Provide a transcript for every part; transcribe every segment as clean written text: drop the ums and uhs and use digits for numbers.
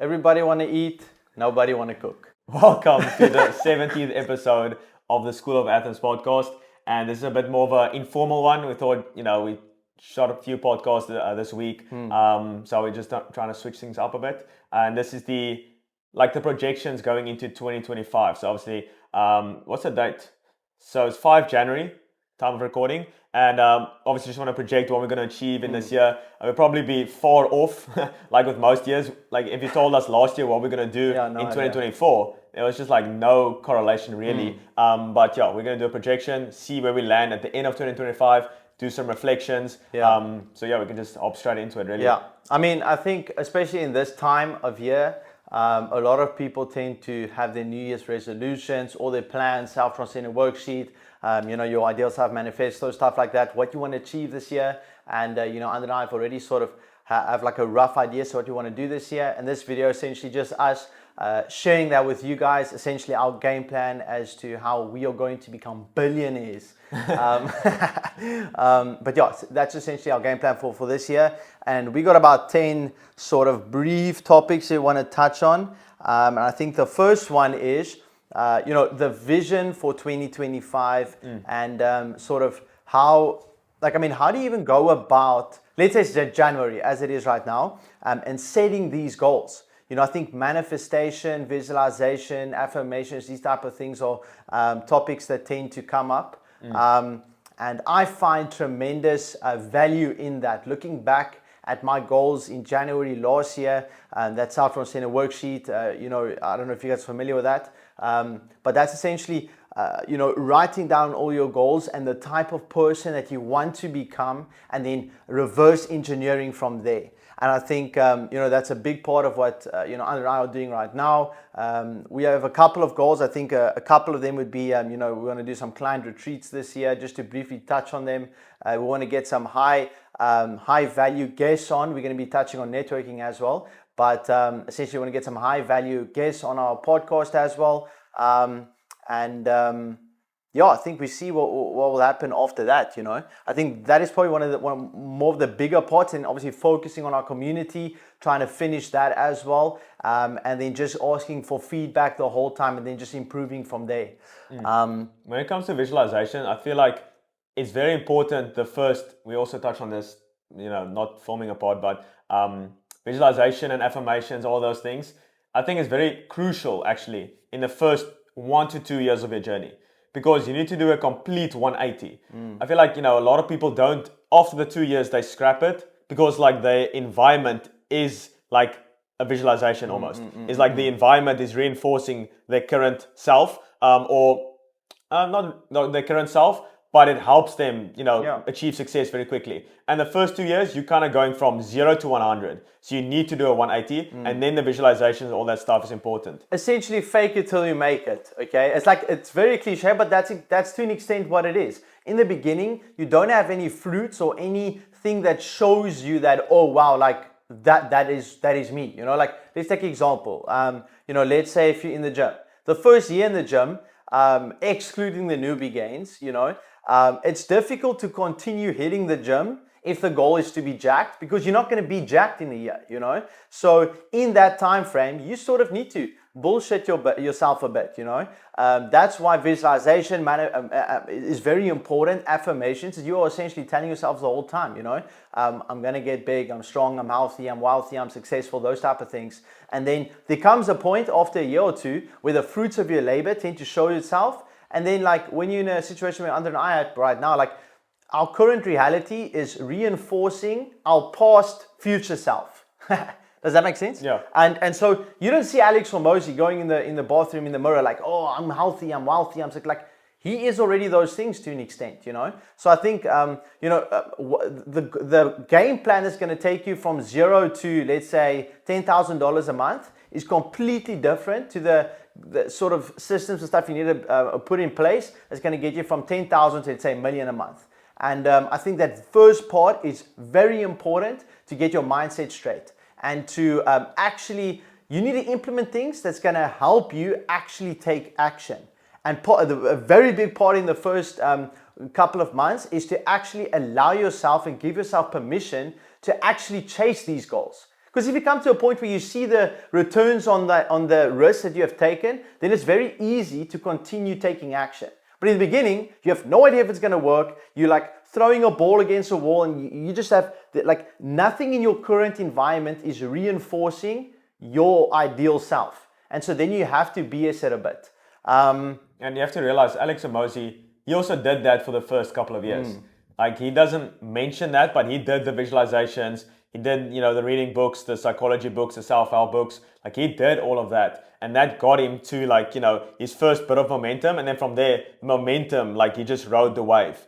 Everybody want to eat, nobody want to cook. Welcome to the 70th episode of the School of Athens podcast. And this is a bit more of an informal one. We thought, we shot a few podcasts this week. So we're just trying to switch things up a bit. And this is the projections going into 2025. So obviously, what's the date? So it's 5 January, time of recording. And obviously just want to project what we're going to achieve in this year. We'll probably be far off, like with most years. Like if you told us last year what we're going to do in 2024, there was just no correlation really. But yeah, we're going to do a projection, see where we land at the end of 2025, do some reflections. We can just hop straight into it really. Yeah, I mean, I think especially in this time of year, a lot of people tend to have their New Year's resolutions, all their plans, self-transcendent worksheet, your ideal self manifesto, stuff like that, what you want to achieve this year. And, Andre and I have already sort of have a rough idea so what you want to do this year. And this video essentially just us sharing that with you guys, essentially our game plan as to how we are going to become billionaires. But yeah, that's essentially our game plan for this year. And we got about 10 sort of brief topics we want to touch on. And I think the first one is, the vision for 2025 and sort of how do you even go about, let's say it's January as it is right now, and setting these goals? I think manifestation, visualization, affirmations, these type of things are topics that tend to come up. And I find tremendous value in that. Looking back at my goals in January last year, that self-transcendent worksheet, I don't know if you guys are familiar with that, but that's essentially, writing down all your goals and the type of person that you want to become and then reverse engineering from there. And I think, that's a big part of what, Andre and I are doing right now. We have a couple of goals. I think a couple of them would be, we want to do some client retreats this year, just to briefly touch on them. We want to get some high value guests on. We're going to be touching on networking as well. But essentially, we want to get some high value guests on our podcast as well. I think we see what will happen after that. I think that is probably one more of the bigger parts, and obviously focusing on our community, trying to finish that as well, and then just asking for feedback the whole time, and then just improving from there. When it comes to visualization, I feel like it's very important. We also touch on this, not forming a pod, but visualization and affirmations, all those things. I think it's very crucial actually in the first 1 to 2 years of your journey, because you need to do a complete 180. I feel like, a lot of people don't, after the 2 years, they scrap it because the environment is like a visualization almost. It's like the environment is reinforcing their current self, or not their current self, but it helps them, achieve success very quickly. And the first 2 years, you're kind of going from 0 to 100. So you need to do a 180, and then the visualizations, all that stuff is important. Essentially, fake it till you make it, okay? It's very cliche, but that's to an extent what it is. In the beginning, you don't have any fruits or anything that shows you that, oh, wow, that is me. Let's take an example. Let's say if you're in the gym. The first year in the gym, excluding the newbie gains, it's difficult to continue hitting the gym if the goal is to be jacked, because you're not going to be jacked in a year, So in that time frame, you sort of need to bullshit yourself a bit, That's why visualization is very important. Affirmations, you are essentially telling yourself the whole time, I'm going to get big, I'm strong, I'm healthy, I'm wealthy, I'm successful, those type of things. And then there comes a point after a year or two where the fruits of your labor tend to show itself. And then when you're in a situation where Andre and I are right now, our current reality is reinforcing our past future self. Does that make sense? Yeah. And so you don't see Alex Hormozy going in the bathroom in the mirror oh, I'm healthy, I'm wealthy, I'm sick. He is already those things to an extent, So I think, the game plan is going to take you from 0 to, let's say, $10,000 a month is completely different to the sort of systems and stuff you need to put in place. That's going to get you from 10,000 to, let's say, $1 million a month. And I think that first part is very important to get your mindset straight and to you need to implement things that's going to help you actually take action. And a very big part in the first couple of months is to actually allow yourself and give yourself permission to actually chase these goals. Because if you come to a point where you see the returns on the risk that you have taken, then it's very easy to continue taking action. But in the beginning, you have no idea if it's going to work. You're like throwing a ball against a wall, and you just have like nothing in your current environment is reinforcing your ideal self. And so then you have to BS it a bit. And you have to realize Alex Hormozi, he also did that for the first couple of years. Like, he doesn't mention that, but he did the visualizations. He did, the reading books, the psychology books, the self-help books. Like, he did all of that. And that got him to his first bit of momentum. And then from there, momentum, like, he just rode the wave.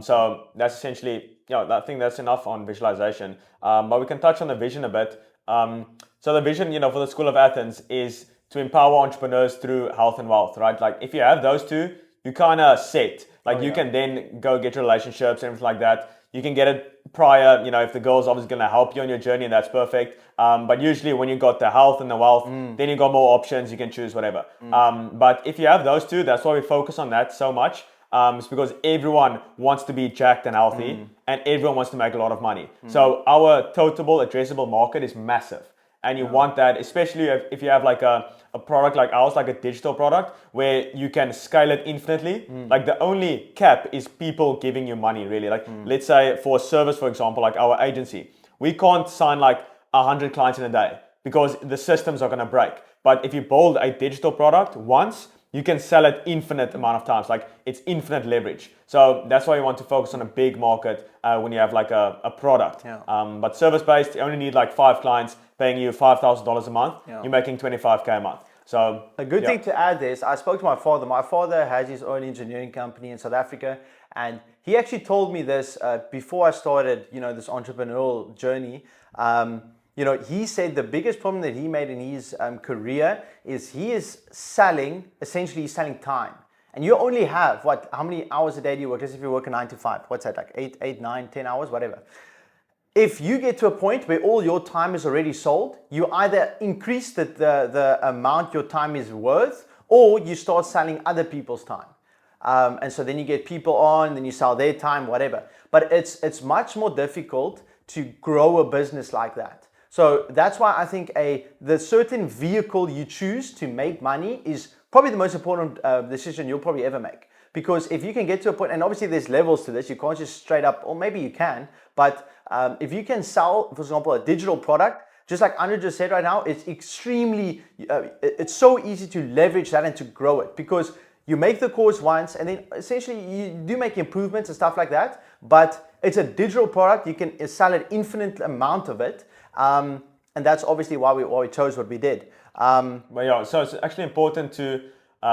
So that's essentially, I think that's enough on visualization. But we can touch on the vision a bit. So the vision, for the School of Athens is to empower entrepreneurs through health and wealth, right? Like, if you have those two, you kind of set. Like, you can then go get your relationships and everything like that. You can get it prior, if the girl's obviously going to help you on your journey, that's perfect. But usually when you got the health and the wealth, then you got more options, you can choose whatever. But if you have those two, that's why we focus on that so much. It's because everyone wants to be jacked and healthy, and everyone wants to make a lot of money. So our total addressable market is massive. And you want that, especially if you have like a product like ours, like a digital product, where you can scale it infinitely. Like, the only cap is people giving you money, really. Like, let's say for a service, for example, like our agency, we can't sign like 100 clients in a day because the systems are going to break. But if you build a digital product once, you can sell it infinite amount of times. Like, it's infinite leverage. So that's why you want to focus on a big market when you have like a product. But service-based, you only need like 5 clients paying you $5,000 a month. You're making 25K a month. So a good thing to add is, I spoke to my father. My father has his own engineering company in South Africa, and he actually told me this before I started, this entrepreneurial journey. He said the biggest problem that he made in his career is he is essentially selling time. And you only have, how many hours a day do you work? Let's say if you work a 9 to 5, what's that, like 8, 9, 10 hours, whatever. If you get to a point where all your time is already sold, you either increase the amount your time is worth, or you start selling other people's time. And so then you get people on, then you sell their time, whatever. But it's much more difficult to grow a business like that. So that's why I think the certain vehicle you choose to make money is probably the most important decision you'll probably ever make. Because if you can get to a point, and obviously there's levels to this, you can't just straight up, or maybe you can, but if you can sell, for example, a digital product, just like Andrew just said right now, it's extremely, it's so easy to leverage that and to grow it, because you make the course once and then essentially you do make improvements and stuff like that, but it's a digital product, you can sell an infinite amount of it, and that's obviously why we chose what we did. So it's actually important to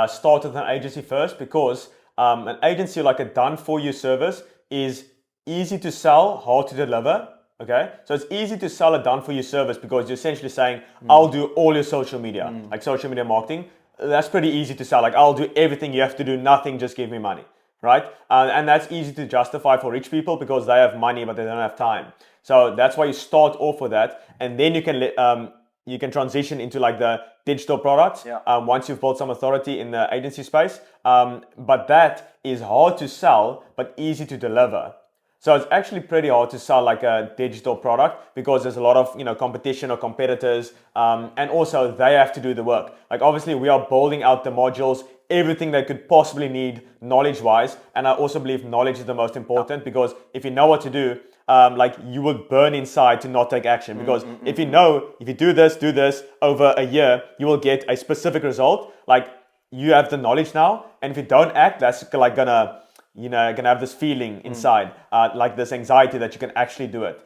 start with an agency first, because an agency, like a done-for-you service, is easy to sell, hard to deliver. Okay, so it's easy to sell a done-for-you service because you're essentially saying, I'll do all your social media, like social media marketing. That's pretty easy to sell. Like, I'll do everything, you have to do nothing, just give me money, right? And that's easy to justify for rich people because they have money but they don't have time. So that's why you start off with that, and then you can transition into like the digital products once you've built some authority in the agency space. But that is hard to sell but easy to deliver. So it's actually pretty hard to sell like a digital product because there's a lot of competition or competitors, and also they have to do the work. Like, obviously we are building out the modules, everything they could possibly need knowledge-wise, and I also believe knowledge is the most important, because if you know what to do, like, you will burn inside to not take action, because if you do this over a year, you will get a specific result. Like, you have the knowledge now, and if you don't act, that's like gonna have this feeling inside, like this anxiety that you can actually do it.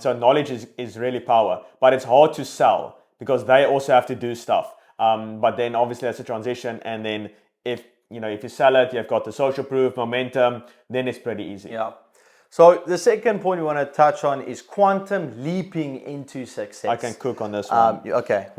So knowledge is really power, but it's hard to sell because they also have to do stuff. But then obviously that's a transition, and then if you sell it, you've got the social proof, momentum, then it's pretty easy. Yeah. So the second point we want to touch on is quantum leaping into success. I can cook on this one. Okay.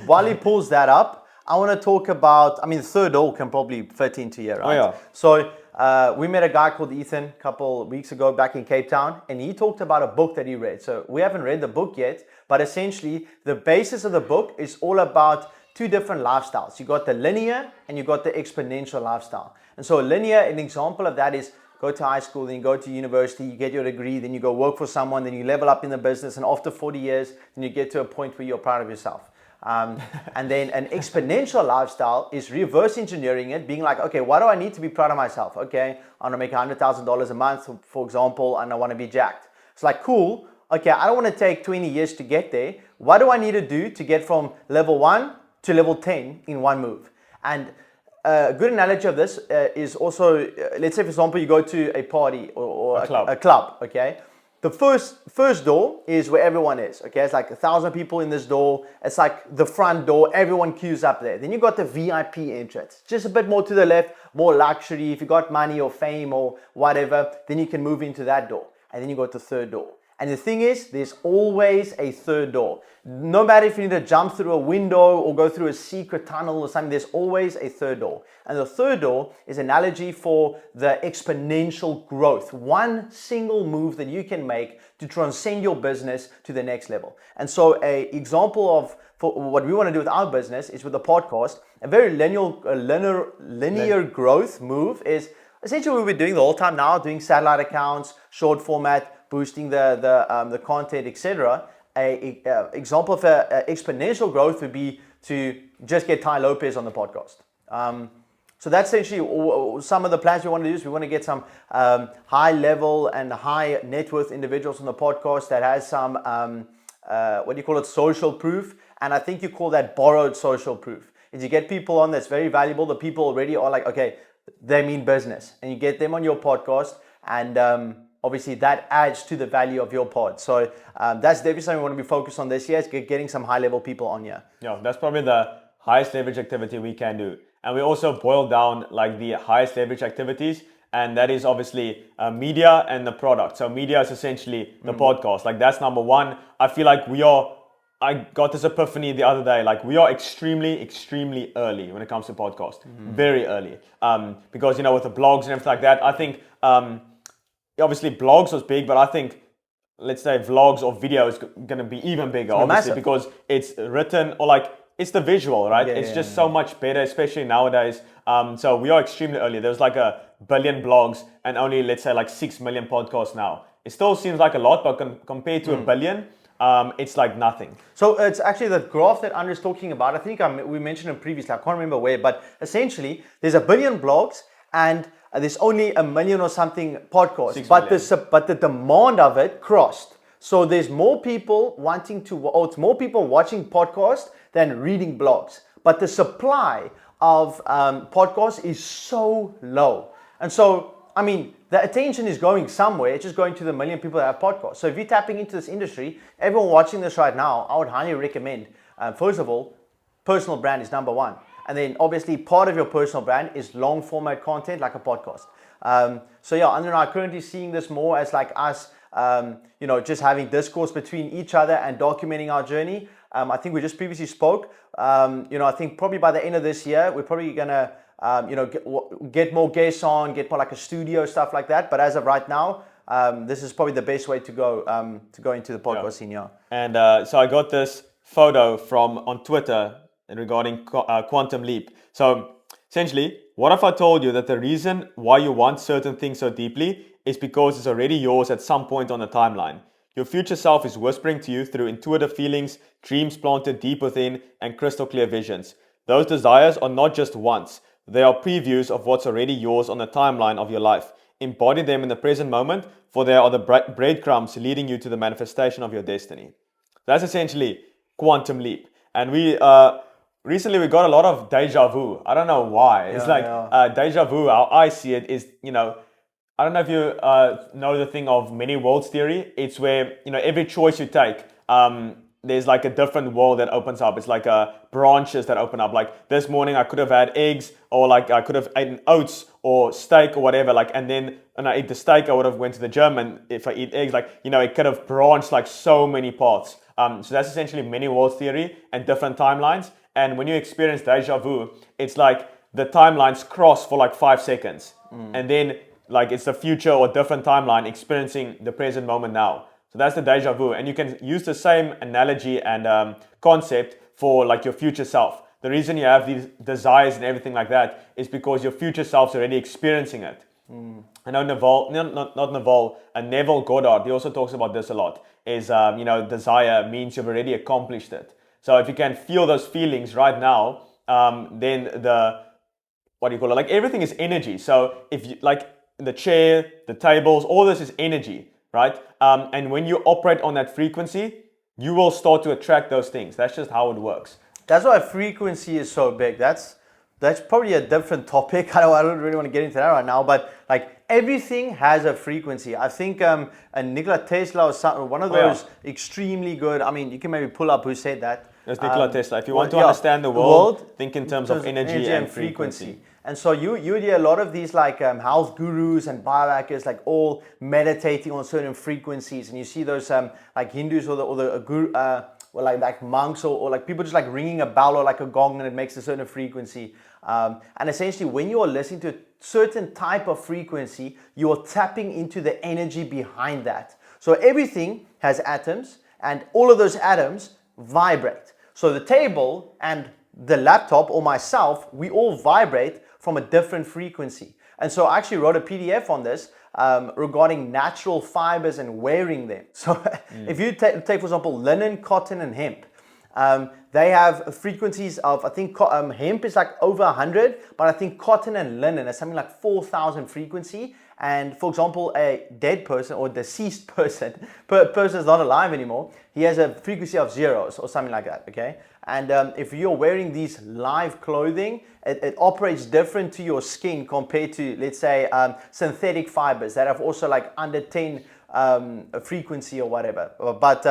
While he pulls that up, I want to talk about, the third all can probably fit into here, right? Oh, yeah. So we met a guy called Ethan a couple of weeks ago back in Cape Town, and he talked about a book that he read. So we haven't read the book yet, but essentially the basis of the book is all about two different lifestyles. You got the linear and you got the exponential lifestyle. And so linear, an example of that is go to high school, then you go to university, you get your degree, then you go work for someone, then you level up in the business, and after 40 years, then you get to a point where you're proud of yourself. And then an exponential lifestyle is reverse engineering it, being like, okay, what do I need to be proud of myself? Okay, I want to make $100,000 a month, for example, and I want to be jacked. It's like, cool. Okay, I don't want to take 20 years to get there. What do I need to do to get from level 1 to level 10 in one move? And a good analogy of this is also, let's say, for example, you go to a party or a club, okay? The first door is where everyone is, okay? It's like 1,000 people in this door. It's like the front door. Everyone queues up there. Then you got the VIP entrance. Just a bit more to the left, more luxury. If you got money or fame or whatever, then you can move into that door. And then you go to the third door. And the thing is, there's always a third door. No matter if you need to jump through a window or go through a secret tunnel or something, there's always a third door. And the third door is an analogy for the exponential growth. One single move that you can make to transcend your business to the next level. And so an example of for what we want to do with our business is with the podcast. A very linear growth move is essentially what we're doing the whole time now, doing satellite accounts, short format, boosting the content, etc. An example of exponential growth would be to just get Ty Lopez on the podcast. So that's essentially some of the plans we want to do. Is we want to get some high level and high net worth individuals on the podcast that has some, what do you call it, social proof. And I think you call that borrowed social proof. Is you get people on that's very valuable. The people already are like, okay, they mean business. And you get them on your podcast and obviously that adds to the value of your pod. So that's definitely something we want to be focused on this year, is getting some high level people on here. Yeah, that's probably the highest leverage activity we can do. And we also boil down like the highest leverage activities, and that is obviously media and the product. So media is essentially the podcast. Like that's number one. I feel like I got this epiphany the other day, like we are extremely early when it comes to podcast. Very early. Because, with the blogs and everything like that, I think obviously blogs was big, but I think, let's say vlogs or video is going to be even bigger, obviously, massive. Because it's written or like, it's the visual, right? It's just so much better, especially nowadays. So we are extremely early. There's like 1 billion blogs and only, let's say, like 6 million podcasts now. It still seems like a lot, but compared to 1 billion, it's like nothing. So it's actually the graph that Andre's talking about. I think we mentioned it previously. I can't remember where, but essentially there's 1 billion blogs and there's only 1 million or something podcasts. But the demand of it crossed. So there's more people it's more people watching podcasts than reading blogs. But the supply of podcasts is so low. And so, I mean, the attention is going somewhere. It's just going to the 1 million people that have podcasts. So if you're tapping into this industry, everyone watching this right now, I would highly recommend, first of all, personal brand is number one. And then obviously part of your personal brand is long format content like a podcast. So yeah, Andre and I are currently seeing this more as like us, just having discourse between each other and documenting our journey. I think we just previously spoke. I think probably by the end of this year, we're probably gonna, get more guests on, get more like a studio, stuff like that. But as of right now, this is probably the best way to go into the podcast scene. Yeah. And so I got this photo on Twitter regarding Quantum Leap. So essentially, what if I told you that the reason why you want certain things so deeply is because it's already yours at some point on the timeline? Your future self is whispering to you through intuitive feelings, dreams planted deep within, and crystal clear visions. Those desires are not just wants. They are previews of what's already yours on the timeline of your life. Embody them in the present moment, for they are the breadcrumbs leading you to the manifestation of your destiny. That's essentially Quantum Leap. And recently we got a lot of deja vu. I don't know why. It's deja vu, how I see it is, I don't know if you know the thing of many worlds theory. It's where, every choice you take, there's like a different world that opens up. It's like branches that open up. Like this morning I could have had eggs, or like I could have eaten oats or steak or whatever. Like, and then when I eat the steak, I would have went to the gym. And if I eat eggs, it could have branched like so many paths. So that's essentially many worlds theory and different timelines. And when you experience deja vu, it's like the timelines cross for like 5 seconds. And then like it's the future or different timeline experiencing the present moment now. So that's the deja vu. And you can use the same analogy and concept for like your future self. The reason you have these desires and everything like that is because your future self's already experiencing it. I know Naval, not Naval, Neville Goddard, he also talks about this a lot, is, desire means you've already accomplished it. So if you can feel those feelings right now, then what do you call it? Like everything is energy. So if you, like the chair, the tables, all this is energy, right? And when you operate on that frequency, you will start to attract those things. That's just how it works. That's why frequency is so big. That's probably a different topic. I don't really want to get into that right now, but like everything has a frequency. I think Nikola Tesla was one of those extremely good. I mean, you can maybe pull up who said that. That's Nikola Tesla. If you want to understand the world, think in terms of energy and frequency. And so you would hear a lot of these like health gurus and biohackers like all meditating on certain frequencies, and you see those like Hindus or the guru. Or like monks or like people just like ringing a bell or like a gong, and it makes a certain frequency. And essentially when you are listening to a certain type of frequency, you are tapping into the energy behind that. So everything has atoms, and all of those atoms vibrate. So the table and the laptop or myself, we all vibrate from a different frequency. And so I actually wrote a PDF on this regarding natural fibers and wearing them. So if you take, for example, linen, cotton, and hemp, they have frequencies of, I think hemp is like over 100, but I think cotton and linen is something like 4,000 frequency. And for example, a dead person or deceased person, person is not alive anymore, he has a frequency of zeros or something like that, okay? And if you're wearing these live clothing, it operates different to your skin compared to, let's say, synthetic fibers that have also like under 10 frequency or whatever. But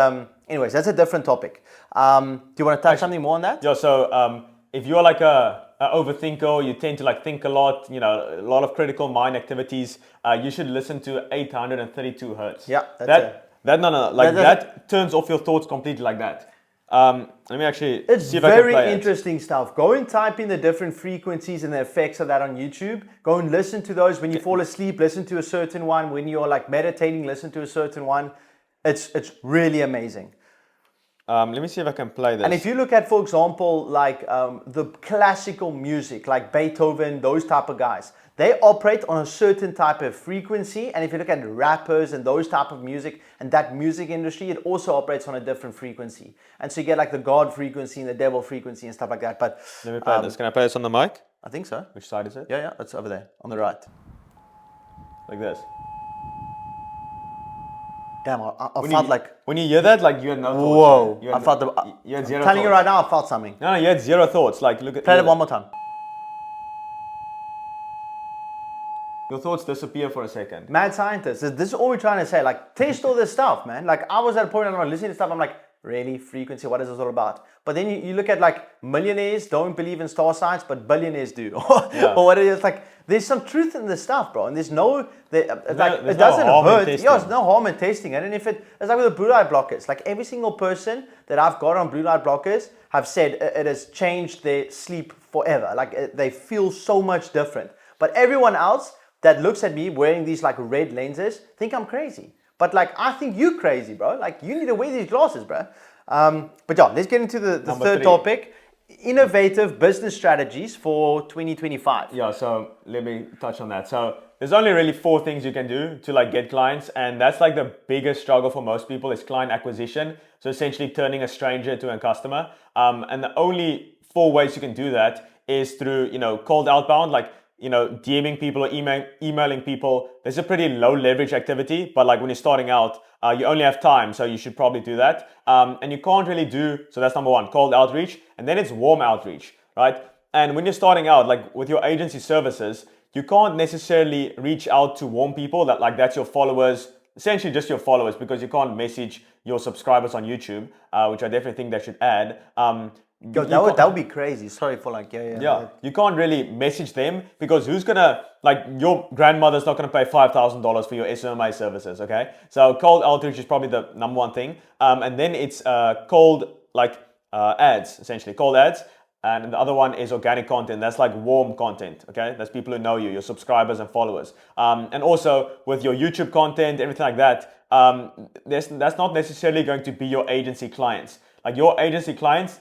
anyways, that's a different topic. Do you want to touch something more on that? Yeah, so if you're like a overthinker, you tend to like think a lot, a lot of critical mind activities, you should listen to 832 hertz. Yeah, that turns off your thoughts completely like that. Let me actually see if I can play it. It's very interesting stuff. Go and type in the different frequencies and the effects of that on YouTube. Go and listen to those. When you fall asleep, listen to a certain one. When you're like meditating, listen to a certain one. It's really amazing. Let me see if I can play this. And if you look at, for example, like the classical music, like Beethoven, those type of guys, they operate on a certain type of frequency. And if you look at rappers and those type of music and that music industry, it also operates on a different frequency. And so you get like the God frequency and the devil frequency and stuff like that. But let me play this. Can I play this on the mic? I think so. Which side is it? Yeah, it's over there on the right. Like this. Damn, I felt like... When you hear that, like you had no thoughts. Whoa. You had zero I'm telling thoughts. you right now, I felt something. No, you had zero thoughts. Like, look at... Play it one more time. Your thoughts disappear for a second. Mad scientists. This is all we're trying to say. Like, test all this stuff, man. Like, I was at a point where I'm listening to stuff, I'm like, really? Frequency? What is this all about? But then you look at like millionaires don't believe in star signs, but billionaires do. Or what it is, like, there's some truth in this stuff, bro. And there's no, it doesn't hurt. Yeah, there's no harm in testing it. And if it's like with the blue light blockers, like every single person that I've got on blue light blockers have said it has changed their sleep forever. Like they feel so much different. But everyone else that looks at me wearing these like red lenses think I'm crazy. But like, I think you're crazy, bro. Like you need to wear these glasses, bro. But yeah, let's get into the third topic. Innovative business strategies for 2025. Yeah, so let me touch on that. So there's only really 4 things you can do to like get clients, and that's like the biggest struggle for most people is client acquisition. So essentially turning a stranger to a customer. And the only 4 ways you can do that is through, cold outbound, like, DMing people or emailing people. There's a pretty low leverage activity, but like when you're starting out, you only have time, so you should probably do that. And you can't really do, so that's number 1, cold outreach. And then it's warm outreach, right? And when you're starting out, like with your agency services, you can't necessarily reach out to warm people that's your followers, essentially just your followers, because you can't message your subscribers on YouTube, which I definitely think they should add. That would be crazy. Sorry for like, yeah. You can't really message them because who's gonna, like your grandmother's not gonna pay $5,000 for your SMA services, okay? So cold outreach is probably the number 1 thing. And then it's cold ads, essentially, cold ads. And the other one is organic content. That's like warm content, okay? That's people who know you, your subscribers and followers. And also with your YouTube content, everything like that, that's not necessarily going to be your agency clients. Like your agency clients,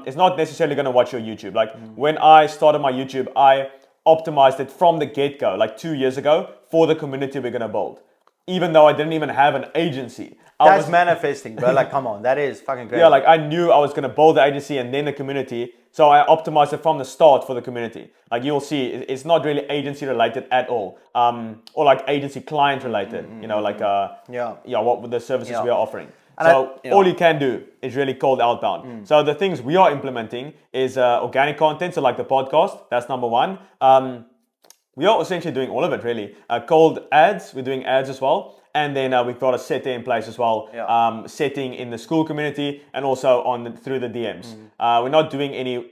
is not necessarily going to watch your YouTube. Like when I started my YouTube, I optimized it from the get-go, like 2 years ago, for the community we're gonna build. Even though I didn't even have an agency. That's manifesting, bro. Like, come on, that is fucking great. Yeah, like I knew I was gonna build the agency and then the community, so I optimized it from the start for the community. Like you'll see, it's not really agency related at all, or like agency client related. You know, like what with the services we are offering. And all you can do is really cold outbound. So the things we are implementing is organic content, so like the podcast. That's number one. We are essentially doing all of it really. Cold ads, we're doing ads as well. And then we've got a set in place as well, setting in the school community and also through the DMs. We're not doing any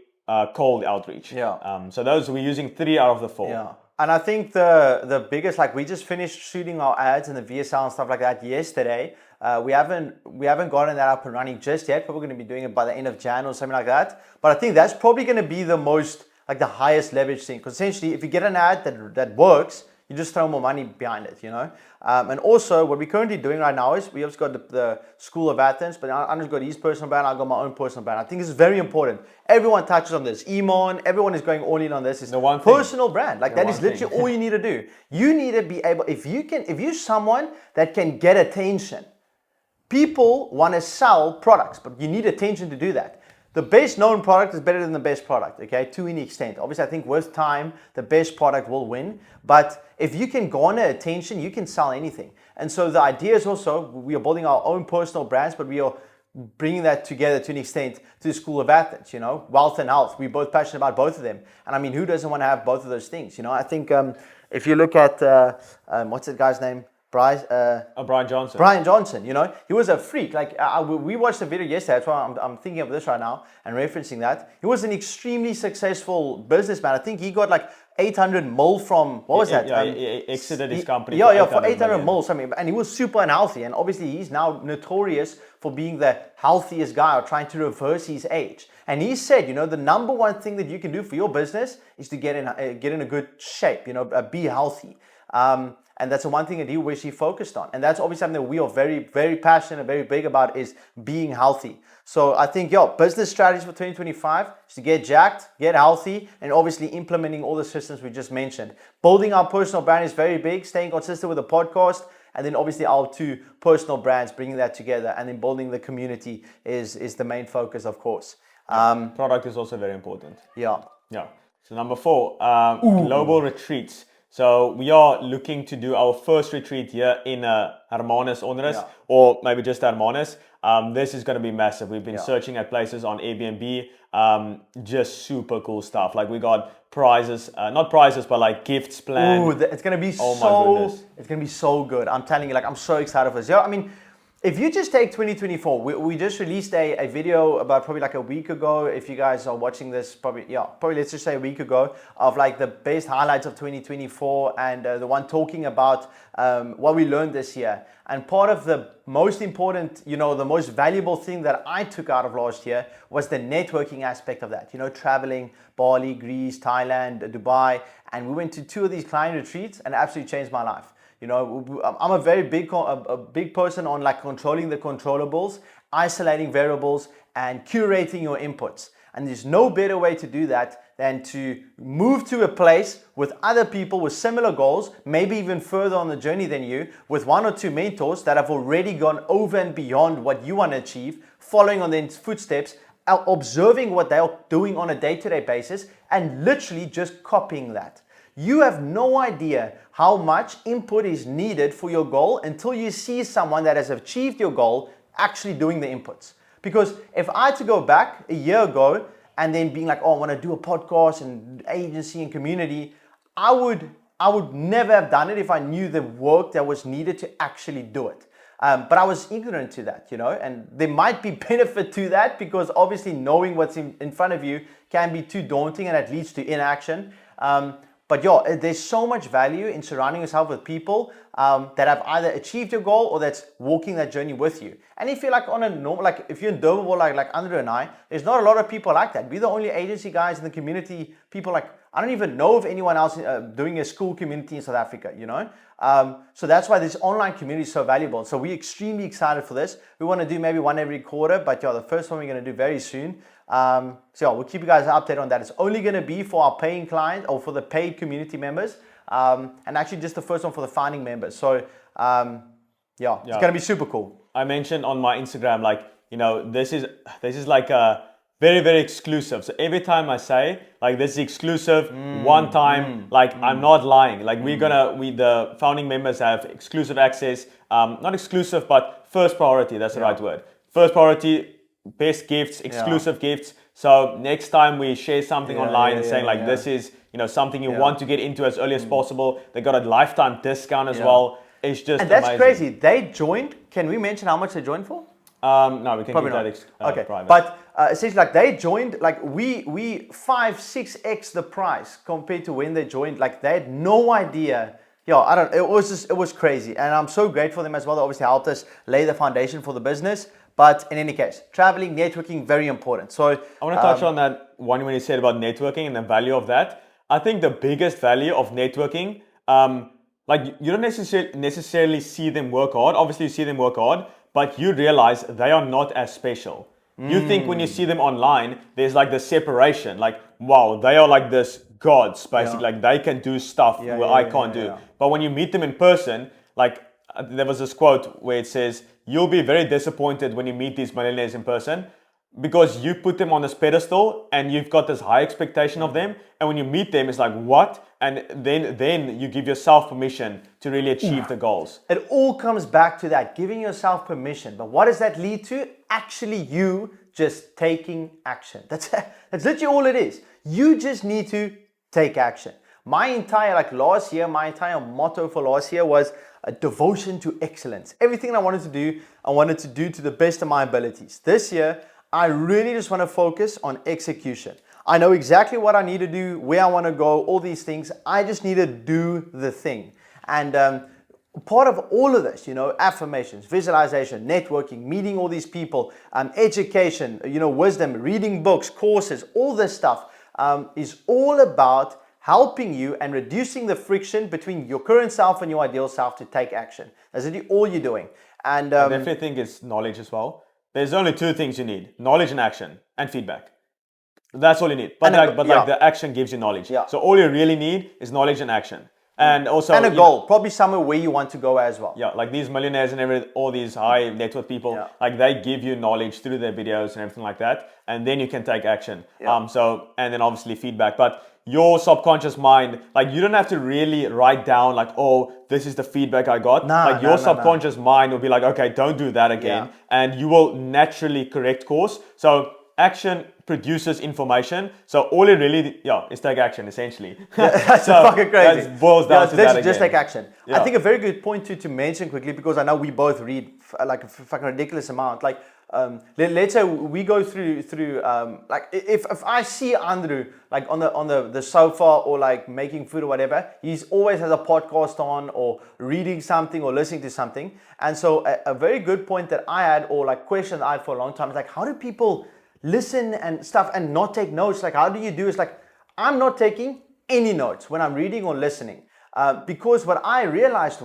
cold outreach. So those, we're using 3 out of the 4. Yeah. And I think the biggest, like we just finished shooting our ads and the VSL and stuff like that yesterday. We haven't gotten that up and running just yet, but we're going to be doing it by the end of Jan or something like that. But I think that's probably going to be the most, like the highest leverage thing. Because essentially, if you get an ad that works, you just throw more money behind it, you know? And also, what we're currently doing right now is we also got the School of Athens, but Andrew's got his personal brand, I've got my own personal brand. I think this is very important. Everyone touches on this. Iman, everyone is going all in on this. It's the one personal brand. Like that is literally all you need to do. You need to be able, if you're someone that can get attention, people want to sell products, but you need attention to do that. The best known product is better than the best product, okay, to an extent. Obviously, I think with time, the best product will win. But if you can garner attention, you can sell anything. And so the idea is also, we are building our own personal brands, but we are bringing that together to an extent to the School of Athens, you know, wealth and health. We're both passionate about both of them. And I mean, who doesn't want to have both of those things? You know, I think if you look at, what's that guy's name? Brian Johnson. Brian Johnson, you know, he was a freak. Like we watched the video yesterday. That's why I'm thinking of this right now and referencing that. He was an extremely successful businessman. I think he got like 800 mil from, what was that? He exited his company. For 800 mil something. And he was super unhealthy. And obviously he's now notorious for being the healthiest guy or trying to reverse his age. And he said, you know, the number one thing that you can do for your business is to get in a good shape, you know, be healthy. And that's the one thing that he focused on. And that's obviously something that we are very, very passionate, very big about is being healthy. So I think, business strategies for 2025 is to get jacked, get healthy, and obviously implementing all the systems we just mentioned. Building our personal brand is very big, staying consistent with the podcast, and then obviously our 2 personal brands, bringing that together, and then building the community is the main focus, of course. Product is also very important. Yeah. So number 4, global retreats. So we are looking to do our first retreat here in Hermanus Onderus, or maybe just Hermanus. This is going to be massive. We've been searching at places on Airbnb, just super cool stuff. Like we got prizes, not prizes, but like gifts planned. Ooh, it's going to be it's going to be so good. I'm telling you, like, I'm so excited for this. I mean, if you just take 2024, we just released a video about probably like a week ago. If you guys are watching this, probably let's just say a week ago, of like the best highlights of 2024 and the one talking about what we learned this year. And part of the most important, you know, the most valuable thing that I took out of last year was the networking aspect of that. You know, traveling, Bali, Greece, Thailand, Dubai. And we went to 2 of these client retreats and it absolutely changed my life. You know, I'm a very big person on like controlling the controllables, isolating variables, and curating your inputs. And there's no better way to do that than to move to a place with other people with similar goals, maybe even further on the journey than you, with 1 or 2 mentors that have already gone over and beyond what you want to achieve, following on their footsteps, observing what they're doing on a day-to-day basis, and literally just copying that. You have no idea how much input is needed for your goal until you see someone that has achieved your goal actually doing the inputs. Because if I had to go back a year ago and then being like, oh, I want to do a podcast and agency and community, I would never have done it if I knew the work that was needed to actually do it. But I was ignorant to that, you know, and there might be benefit to that because obviously knowing what's in front of you can be too daunting and it leads to inaction. But there's so much value in surrounding yourself with people that have either achieved your goal or that's walking that journey with you. And if you're like on a normal, like if you're in Durbanville, like Andrew and I, there's not a lot of people like that. We're the only agency guys in the community. People like, I don't even know of anyone else doing a school community in South Africa, you know? So that's why this online community is so valuable. So we're extremely excited for this. We want to do maybe one every quarter, but yeah, the first one we're going to do very soon. So yeah, we'll keep you guys updated on that. It's only going to be for our paying clients or for the paid community members. And actually just the first one for the founding members. So yeah, it's going to be super cool. I mentioned on my Instagram, like, you know, this is like a very, very exclusive. So every time I say, like, this is exclusive, one time, like, I'm not lying. Like, the founding members have exclusive access, not exclusive, but first priority, that's the right word. First priority, best gifts, exclusive gifts. So next time we share something online and saying like, this is, you know, something you want to get into as early as possible. They got a lifetime discount as well. It's just and that's amazing. Crazy. They joined. Can we mention how much they joined for? No, we can Probably keep not. that private. But essentially, like they joined, like we 5-6x the price compared to when they joined. Like they had no idea. Yeah, I don't. It was crazy, and I'm so grateful for them as well. They obviously helped us lay the foundation for the business. But in any case, traveling, networking, very important. So I want to touch on that one when you said about networking and the value of that. I think the biggest value of networking, like you don't necessarily see them work hard. Obviously, you see them work hard, but you realize they are not as special. You think when you see them online, there's like the separation. Like, wow, they are like this gods, basically. Like they can do stuff where I can't do. But when you meet them in person, like there was this quote where it says, you'll be very disappointed when you meet these millionaires in person because you put them on this pedestal and you've got this high expectation of them. And when you meet them, it's like, what? And then you give yourself permission to really achieve the goals. It all comes back to that, giving yourself permission. But what does that lead to? Actually, you just taking action. That's literally all it is. You just need to take action. My entire, last year, my entire motto for last year was a devotion to excellence. Everything I wanted to do to the best of my abilities. This year, I really just want to focus on execution. I know exactly what I need to do, where I want to go, all these things. I just need to do the thing. And part of all of this, affirmations, visualization, networking, meeting all these people, education, wisdom, reading books, courses, all this stuff is all about helping you and reducing the friction between your current self and your ideal self to take action. That's really all you're doing. And I definitely think it's knowledge as well. There's only two things you need: knowledge and action, and feedback. That's all you need. But the action gives you knowledge. Yeah. So all you really need is knowledge and action. And also a goal, probably somewhere where you want to go as well. Yeah, like these millionaires and all these high net worth people, like they give you knowledge through their videos and everything like that, and then you can take action. Yeah. And then obviously feedback. But your subconscious mind, like you don't have to really write down like, oh, this is the feedback I got. Your subconscious mind will be like, okay, don't do that again, and you will naturally correct course. So action produces information. So all it really is take action, essentially. That's fucking crazy. That boils down to that again. Just take action. Yeah. I think a very good point to mention quickly, because I know we both read like a fucking ridiculous amount. Like let's say we go through like if I see Andrew like on the sofa or like making food or whatever, he's always has a podcast on or reading something or listening to something. And so a very good point that I had, or like question I had for a long time, is like, how do people listen and stuff and not take notes? Like, how do you do? It's like, I'm not taking any notes when I'm reading or listening, because what I realized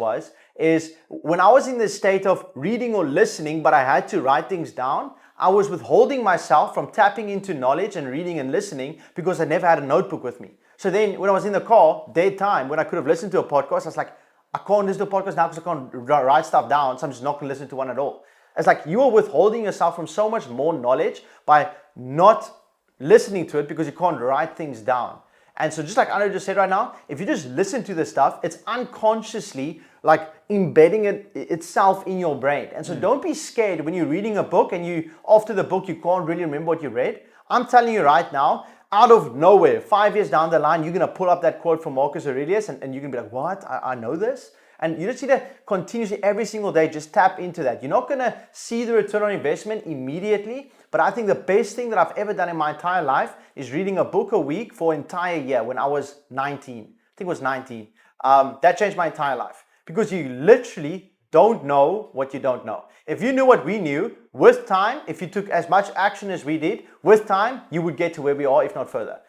is when I was in this state of reading or listening, but I had to write things down, I was withholding myself from tapping into knowledge and reading and listening because I never had a notebook with me. So then when I was in the car, dead time, when I could have listened to a podcast, I was like, I can't listen to a podcast now because I can't write stuff down, so I'm just not going to listen to one at all. It's like you are withholding yourself from so much more knowledge by not listening to it because you can't write things down. And so just like Andrew just said right now, if you just listen to this stuff, it's unconsciously like embedding itself in your brain. And so don't be scared when you're reading a book and you, after the book, you can't really remember what you read. I'm telling you right now, out of nowhere, 5 years down the line, you're going to pull up that quote from Marcus Aurelius and you're going to be like, what? I know this? And you just need to continuously every single day just tap into that. You're not going to see the return on investment immediately, but I think the best thing that I've ever done in my entire life is reading a book a week for an entire year when I was 19. I think it was 19. That changed my entire life because you literally don't know what you don't know. If you knew what we knew, with time, if you took as much action as we did, with time, you would get to where we are, if not further.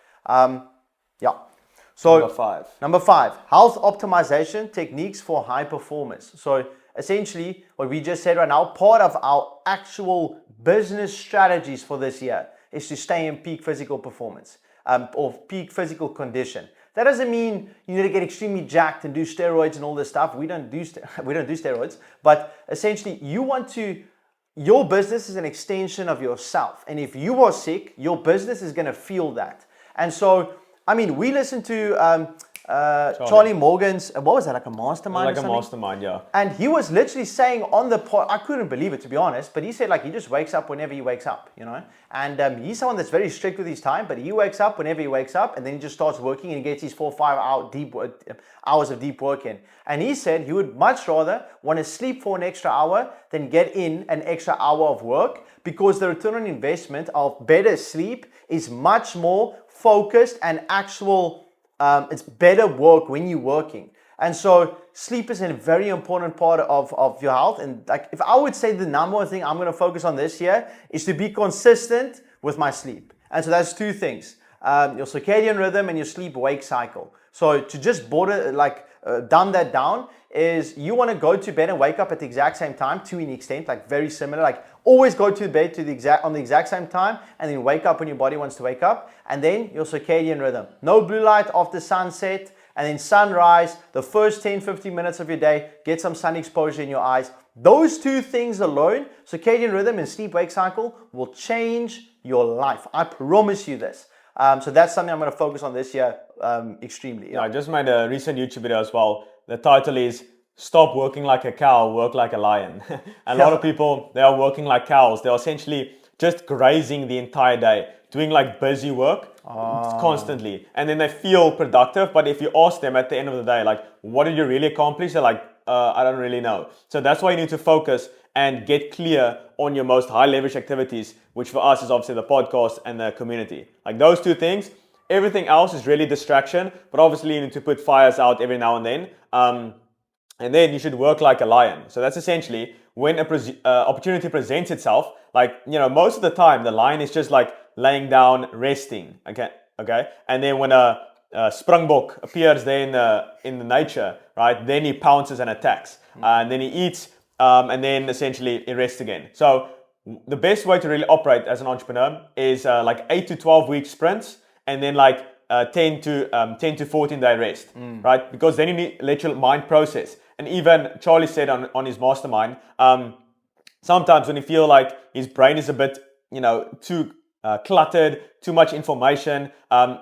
Yeah. So number five, health optimization techniques for high performance. So essentially what we just said right now, part of our actual business strategies for this year is to stay in peak physical performance, or peak physical condition. That doesn't mean you need to get extremely jacked and do steroids and all this stuff. We don't do steroids, but essentially your business is an extension of yourself. And if you are sick, your business is going to feel that. And so, I mean, we listened to Charlie Morgan's, what was that, like a mastermind like or something? a mastermind, yeah. And he was literally saying on the pod, I couldn't believe it, to be honest, but he said like he just wakes up whenever he wakes up, you know. And he's someone that's very strict with his time, but he wakes up whenever he wakes up, and then he just starts working and he gets his 4 or 5 hours of deep work in. And he said he would much rather want to sleep for an extra hour than get in an extra hour of work, because the return on investment of better sleep is much more focused and actual. It's better work when you're working. And so sleep is a very important part of your health. And like, if I would say the number one thing I'm going to focus on this year is to be consistent with my sleep. And so that's two things, your circadian rhythm and your sleep-wake cycle. So to just dumb that down is you want to go to bed and wake up at the exact same time, to an extent, like very similar, like always go to bed on the exact same time and then wake up when your body wants to wake up. And then your circadian rhythm, no blue light after sunset, and then sunrise, the first 10-15 minutes of your day, get some sun exposure in your eyes. Those two things alone, circadian rhythm and sleep-wake cycle, will change your life. I promise you this. So that's something I'm going to focus on this year extremely. Yeah, I just made a recent YouTube video as well. The title is Stop Working Like a Cow, Work Like a Lion. A lot of people, they are working like cows. They're essentially just grazing the entire day, doing like busy work constantly. And then they feel productive. But if you ask them at the end of the day, like, what did you really accomplish? They're like, I don't really know. So that's why you need to focus and get clear on your most high leverage activities, which for us is obviously the podcast and the community. Like those two things. Everything else is really distraction, but obviously you need to put fires out every now and then. And then you should work like a lion. So that's essentially when an opportunity presents itself, like, you know, most of the time the lion is just like laying down, resting. Okay. And then when a springbok appears there in the nature, right, then he pounces and attacks. And then he eats, and then essentially he rests again. So the best way to really operate as an entrepreneur is like 8 to 12 week sprints, and then like 10 to 14 day rest, right? Because then you need to let your mind process. And even Charlie said on his mastermind, sometimes when you feel like his brain is a bit, you know, too cluttered, too much information,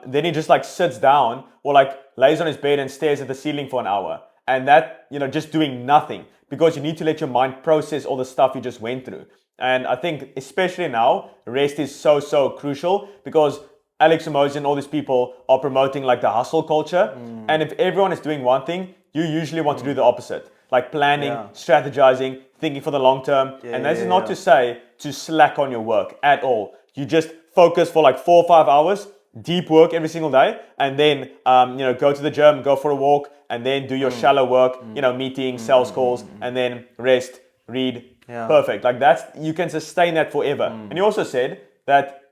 then he just like sits down or like lays on his bed and stares at the ceiling for an hour. And that, you know, just doing nothing, because you need to let your mind process all the stuff you just went through. And I think especially now, rest is so crucial, because Alex Hormozi and all these people are promoting like the hustle culture. And if everyone is doing one thing, you usually want to do the opposite, like planning, strategizing, thinking for the long term. And this is not to say to slack on your work at all. You just focus for like 4 or 5 hours, deep work every single day, and then you know, go to the gym, go for a walk, and then do your shallow work, you know, meetings, sales calls, and then rest, read. Perfect. Like you can sustain that forever. And he also said that,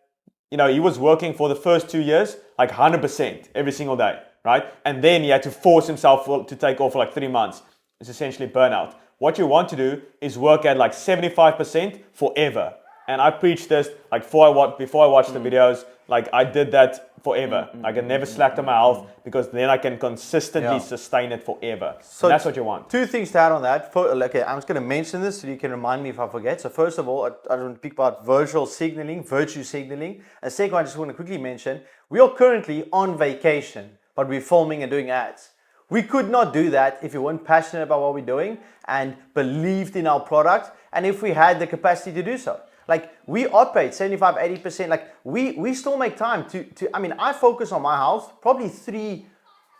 you know, he was working for the first 2 years, like 100% every single day, right? And then he had to force himself to take off for like 3 months. It's essentially burnout. What you want to do is work at like 75% forever. And I preach this like before I watched the videos. Like I did that forever. Like I never slacked on my health, because then I can consistently sustain it forever. So that's what you want. Two things to add on that. Okay, I'm just going to mention this so you can remind me if I forget. So first of all, I want to speak about virtue signaling. And second, I just want to quickly mention, we are currently on vacation, but we're filming and doing ads. We could not do that if we weren't passionate about what we're doing and believed in our product, and if we had the capacity to do so. Like we operate 75-80%. Like we still make time to I mean, I focus on my health probably 3,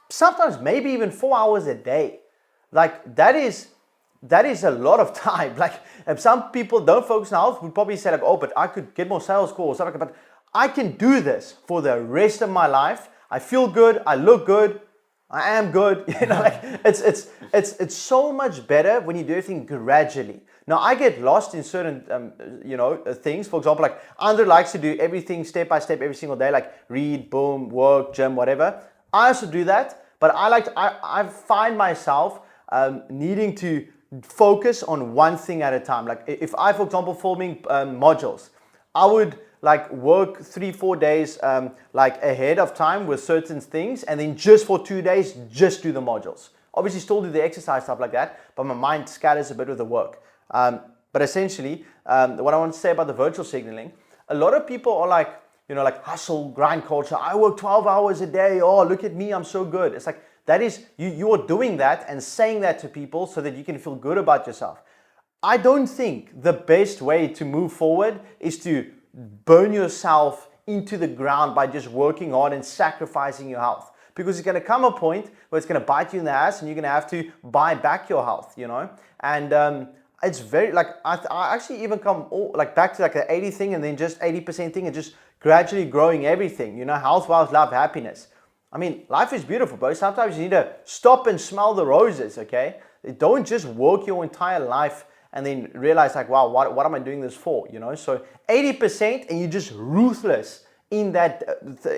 sometimes maybe even 4 hours a day. Like that is a lot of time. Like if some people don't focus on health, would probably say like, oh, but I could get more sales calls. But I can do this for the rest of my life. I feel good. I look good. I am good. Like it's so much better when you do everything gradually. Now I get lost in certain things. For example, like Andre likes to do everything step by step every single day, like read, boom, work, gym, whatever. I also do that, but I find myself needing to focus on one thing at a time. Like if I, for example, forming modules, I would like work 3-4 days like ahead of time with certain things, and then just for 2 days just do the modules. Obviously still do the exercise, stuff like that, but my mind scatters a bit with the work. But essentially what I want to say about the virtual signaling, a lot of people are like, like hustle grind culture. I work 12 hours a day. Oh, look at me, I'm so good. It's like, that is, you're doing that and saying that to people so that you can feel good about yourself. I don't think the best way to move forward is to burn yourself into the ground by just working hard and sacrificing your health. Because it's going to come a point where it's going to bite you in the ass and you're going to have to buy back your health, And it's very, like, I actually even come back to like the 80 thing and then just 80% thing and just gradually growing everything, health, wealth, love, happiness. I mean, life is beautiful, bro. Sometimes you need to stop and smell the roses, okay? Don't just work your entire life and then realize like, wow, what am I doing this for, So 80% and you're just ruthless in that,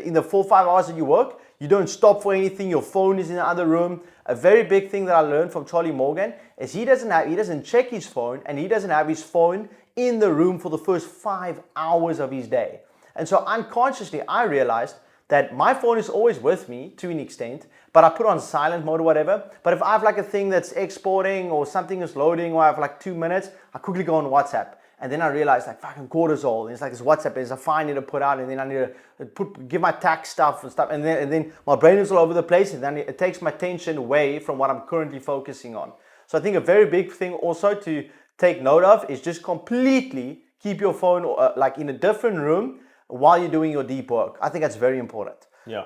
in the 4 or 5 hours that you work. You don't stop for anything. Your phone is in the other room. A very big thing that I learned from Charlie Morgan is he doesn't check his phone, and he doesn't have his phone in the room for the first 5 hours of his day. And so unconsciously, I realized that my phone is always with me to an extent, but I put on silent mode or whatever. But if I have like a thing that's exporting or something is loading or I have like 2 minutes, I quickly go on WhatsApp. And then I realize like fucking cortisol. And it's like this WhatsApp, there's a file I need to put out, and then I need to give my tax stuff and stuff. And then my brain is all over the place, and then it takes my attention away from what I'm currently focusing on. So I think a very big thing also to take note of is just completely keep your phone like in a different room while you're doing your deep work. I think that's very important. Yeah.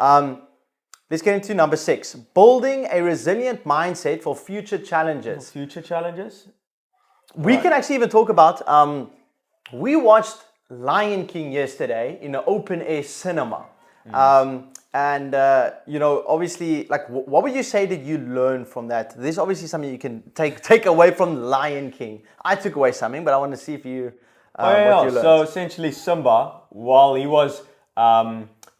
Let's get into number 6. Building a resilient mindset for future challenges. Future challenges? We can actually even talk about, we watched Lion King yesterday in an open air cinema. Obviously, like, what would you say did you learn from that? There's obviously something you can take away from Lion King. I took away something, but I want to see if you... what you learned. So essentially Simba, while he was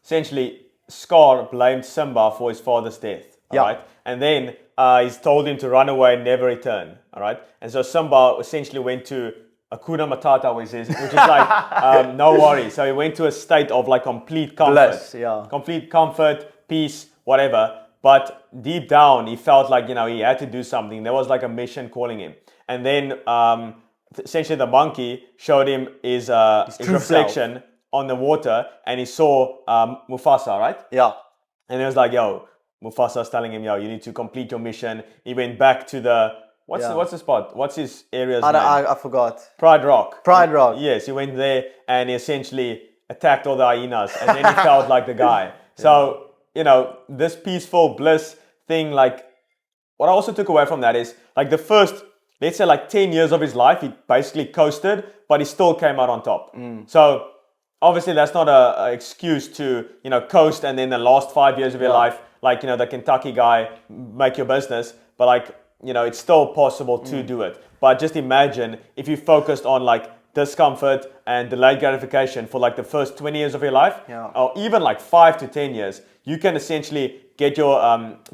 essentially Scar blamed Simba for his father's death. All right, and then he's told him to run away and never return. All right, and so Simba essentially went to Hakuna Matata, which is like no worries. So he went to a state of like complete comfort, complete comfort, peace, whatever. But deep down, he felt like he had to do something. There was like a mission calling him, and then. Essentially the monkey showed him his reflection on the water, and he saw Mufasa, right? Yeah. And he was like, yo, Mufasa's telling him, yo, you need to complete your mission. He went back to the, what's the spot? What's his area's name? I forgot. Pride Rock. Pride Rock. Yes, he went there and he essentially attacked all the hyenas, and then he felt like the guy. So, this peaceful bliss thing, like, what I also took away from that is, like, the first, let's say like 10 years of his life, he basically coasted, but he still came out on top. So obviously that's not an excuse to, coast and then the last 5 years of your life, like, the Kentucky guy, make your business. But like, it's still possible to do it. But just imagine if you focused on like discomfort and delayed gratification for like the first 20 years of your life, or even like 5 to 10 years, you can essentially get your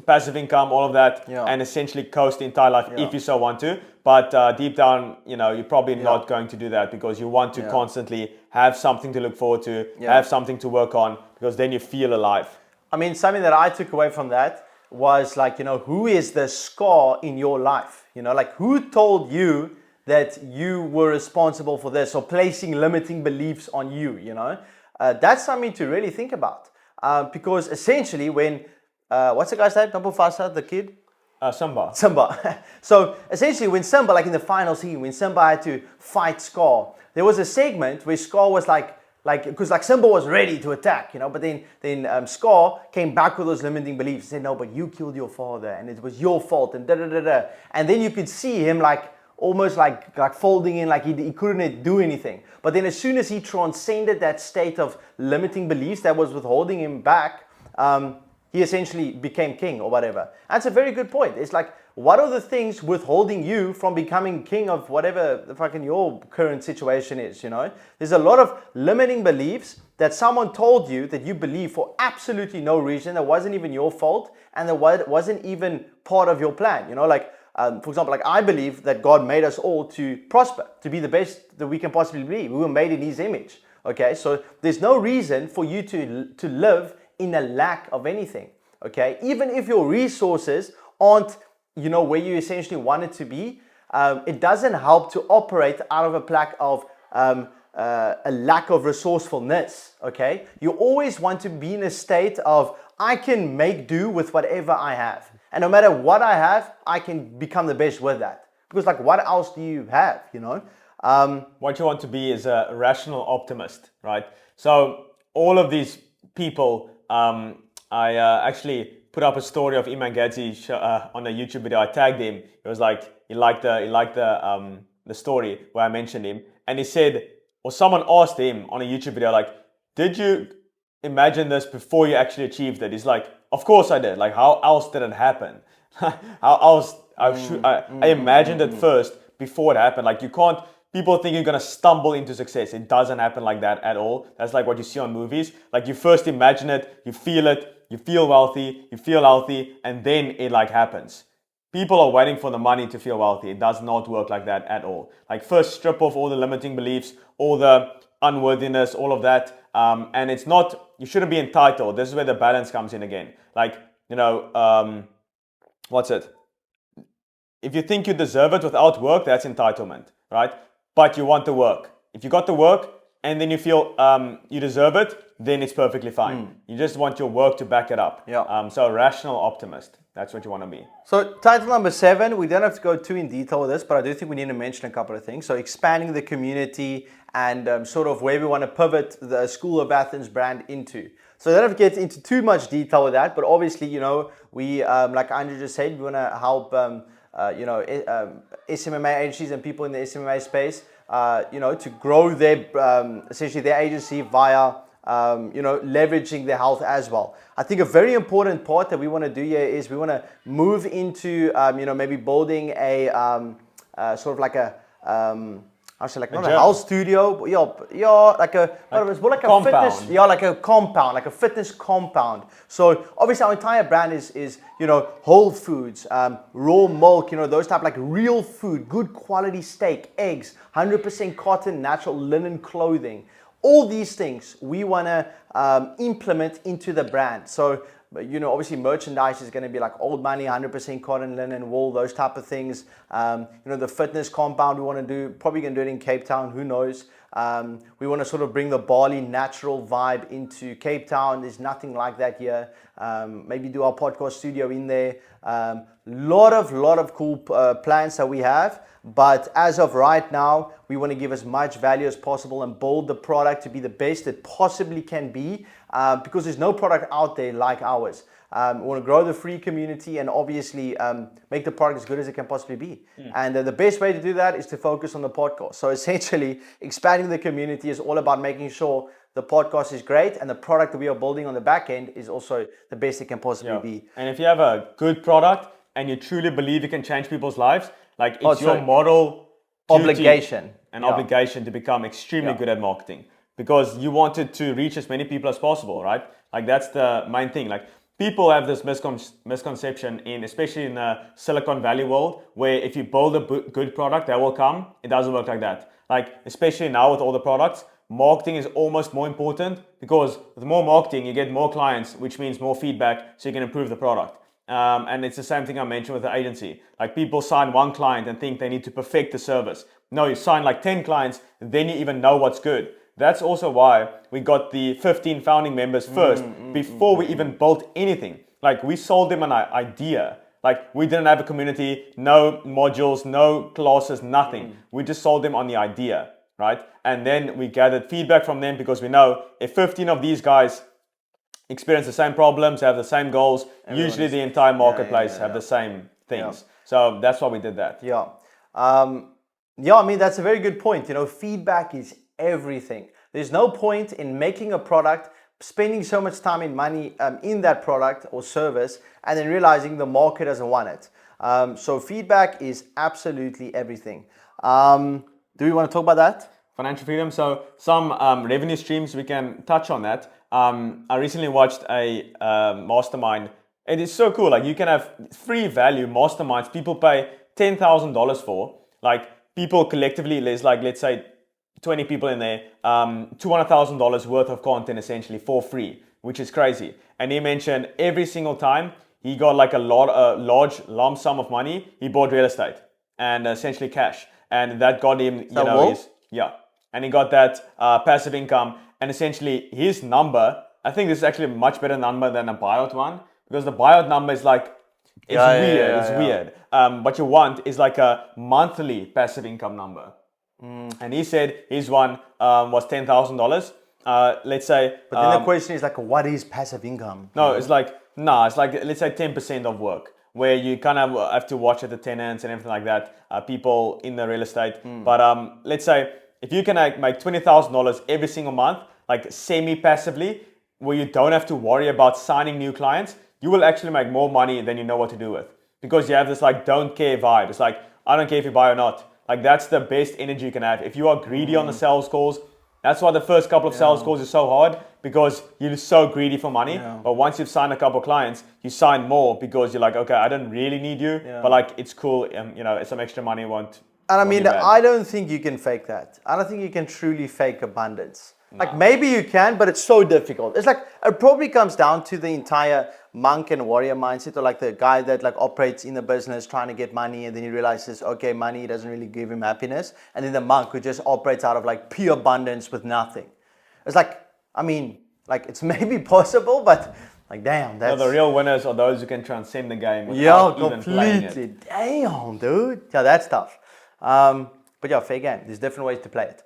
passive income, all of that, and essentially coast the entire life if you so want to. But deep down, you're probably not going to do that, because you want to constantly have something to look forward to, have something to work on, because then you feel alive. I mean, something that I took away from that was like, who is the Scar in your life? Like, who told you that you were responsible for this, or placing limiting beliefs on you, That's something to really think about. Because essentially when, what's the guy's name? Mufasa, the kid? Simba. So essentially when Simba, like in the final scene, when Simba had to fight Scar, there was a segment where Scar was like, because like Simba was ready to attack, but then Scar came back with those limiting beliefs and said, no, but you killed your father and it was your fault and da-da-da-da. And then you could see him like, almost like folding in, like he couldn't do anything. But then as soon as he transcended that state of limiting beliefs that was withholding him back, he essentially became king or whatever. That's a very good point. It's like, what are the things withholding you from becoming king of whatever the fucking your current situation is, you know? There's a lot of limiting beliefs that someone told you that you believe for absolutely no reason, that wasn't even your fault, and that wasn't even part of your plan, you know? Like, for example, like I believe that God made us all to prosper, to be the best that we can possibly be. We were made in His image, okay? So there's no reason for you to live in a lack of anything, okay? Even if your resources aren't, you know, where you essentially want it to be, it doesn't help to operate out of a plaque of a lack of resourcefulness, okay? You always want to be in a state of, I can make do with whatever I have. And no matter what I have, I can become the best with that. Because like, what else do you have, you know? What you want to be is a rational optimist, right? So all of these people, I actually put up a story of Iman Gadzi on a YouTube video. I tagged him. It was like he liked the story where I mentioned him, and he said, or someone asked him on a YouTube video, like, did you imagine this before you actually achieved it? He's like, of course I did. Like, how else did it happen? How else? I imagined it first before it happened. Like, you can't. People think you're gonna stumble into success. It doesn't happen like that at all. That's like what you see on movies. Like, you first imagine it, you feel wealthy, you feel healthy, and then it like happens. People are waiting for the money to feel wealthy. It does not work like that at all. Like, first strip off all the limiting beliefs, all the unworthiness, all of that. And it's not, you shouldn't be entitled. This is where the balance comes in again. Like, you know, what's it? If you think you deserve it without work, that's entitlement, right? But you want the work. If you got the work and then you feel you deserve it, then it's perfectly fine. You just want your work to back it up. Yeah. So a rational optimist, that's what you want to be. So title number 7, we don't have to go too in detail with this, but I do think we need to mention a couple of things. So expanding the community and sort of where we want to pivot the School of Athens brand into. So I don't have to get into too much detail with that, but obviously, you know, we, like Andrew just said, we want to help you know, SMMA agencies and people in the SMMA space, you know, to grow their, essentially their agency via, you know, leveraging their health as well. I think a very important part that we want to do here is we want to move into, you know, maybe building a sort of like a, I say like not a health studio, but yeah, like a, it's more like a compound. fitness, yeah, like a compound, like a fitness compound. So obviously our entire brand is you know, whole foods, raw milk, you know, those type, like real food, good quality steak, eggs, 100% cotton, natural linen clothing. All these things we want to implement into the brand. So, you know, obviously merchandise is going to be like old money, 100% cotton, linen, wool, those type of things. You know, the fitness compound we want to do, probably going to do it in Cape Town, who knows. We want to sort of bring the Bali natural vibe into Cape Town. There's nothing like that here. Maybe do our podcast studio in there. Lot of cool plans that we have. But as of right now, we want to give as much value as possible and build the product to be the best it possibly can be, because there's no product out there like ours. We want to grow the free community and obviously make the product as good as it can possibly be. And the best way to do that is to focus on the podcast. So essentially, expanding the community is all about making sure the podcast is great and the product that we are building on the back end is also the best it can possibly be. And if you have a good product and you truly believe you can change people's lives, like it's your moral obligation obligation to become extremely good at marketing, because you wanted to reach as many people as possible, right? Like, that's the main thing. Like, people have this misconception especially in the Silicon Valley world, where if you build a good product, they will come. It doesn't work like that. Like, especially now with all the products, marketing is almost more important, because with more marketing, you get more clients, which means more feedback, so you can improve the product. And it's the same thing I mentioned with the agency. Like, people sign one client and think they need to perfect the service. No, you sign like 10 clients, then you even know what's good. That's also why we got the 15 founding members first, before we even built anything. Like, we sold them an idea. Like, we didn't have a community, no modules, no classes, nothing. We just sold them on the idea, right? And then we gathered feedback from them, because we know if 15 of these guys experience the same problems, have the same goals, usually the entire marketplace have the same things. So that's why we did that. Yeah, I mean, that's a very good point. You know, feedback is everything. There's no point in making a product, spending so much time and money in that product or service, and then realizing the market doesn't want it. So feedback is absolutely everything. Do we want to talk about that? Financial freedom. So some revenue streams, we can touch on that. I recently watched a mastermind. It is so cool. Like, you can have free value masterminds people pay $10,000 for. Like, people collectively, there's like, let's say 20 people in there, $200,000 worth of content essentially for free, which is crazy. And he mentioned every single time he got like a large lump sum of money, he bought real estate and essentially cash. And that got him, and he got that passive income. And essentially his number, I think this is actually a much better number than a buyout one, because the buyout number is like, it's weird. What you want is like a monthly passive income number. And he said his one was $10,000. Let's say. But then the question is like, what is passive income? It's like, let's say 10% of work, where you kind of have to watch at the tenants and everything like that, people in the real estate. But let's say if you can make $20,000 every single month, like semi-passively, where you don't have to worry about signing new clients, you will actually make more money than you know what to do with. Because you have this like don't care vibe. It's like, I don't care if you buy or not. Like, that's the best energy you can have. If you are greedy on the sales calls, that's why the first couple of sales calls is so hard, because you're so greedy for money. But once you've signed a couple of clients, you sign more because you're like, okay, I don't really need you, but like, it's cool. It's some extra money. And I mean, I don't think you can fake that. I don't think you can truly fake abundance. Like, maybe you can, but it's so difficult. It's like, it probably comes down to the entire monk and warrior mindset, or like the guy that like operates in the business trying to get money, and then he realizes, okay, money doesn't really give him happiness. And then the monk who just operates out of like pure abundance with nothing. It's like, I mean, like, it's maybe possible, but like, damn, that's... the real winners are those who can transcend the game without even playing it. Damn, dude. Yeah, that's tough. But yeah, fair game. There's different ways to play it.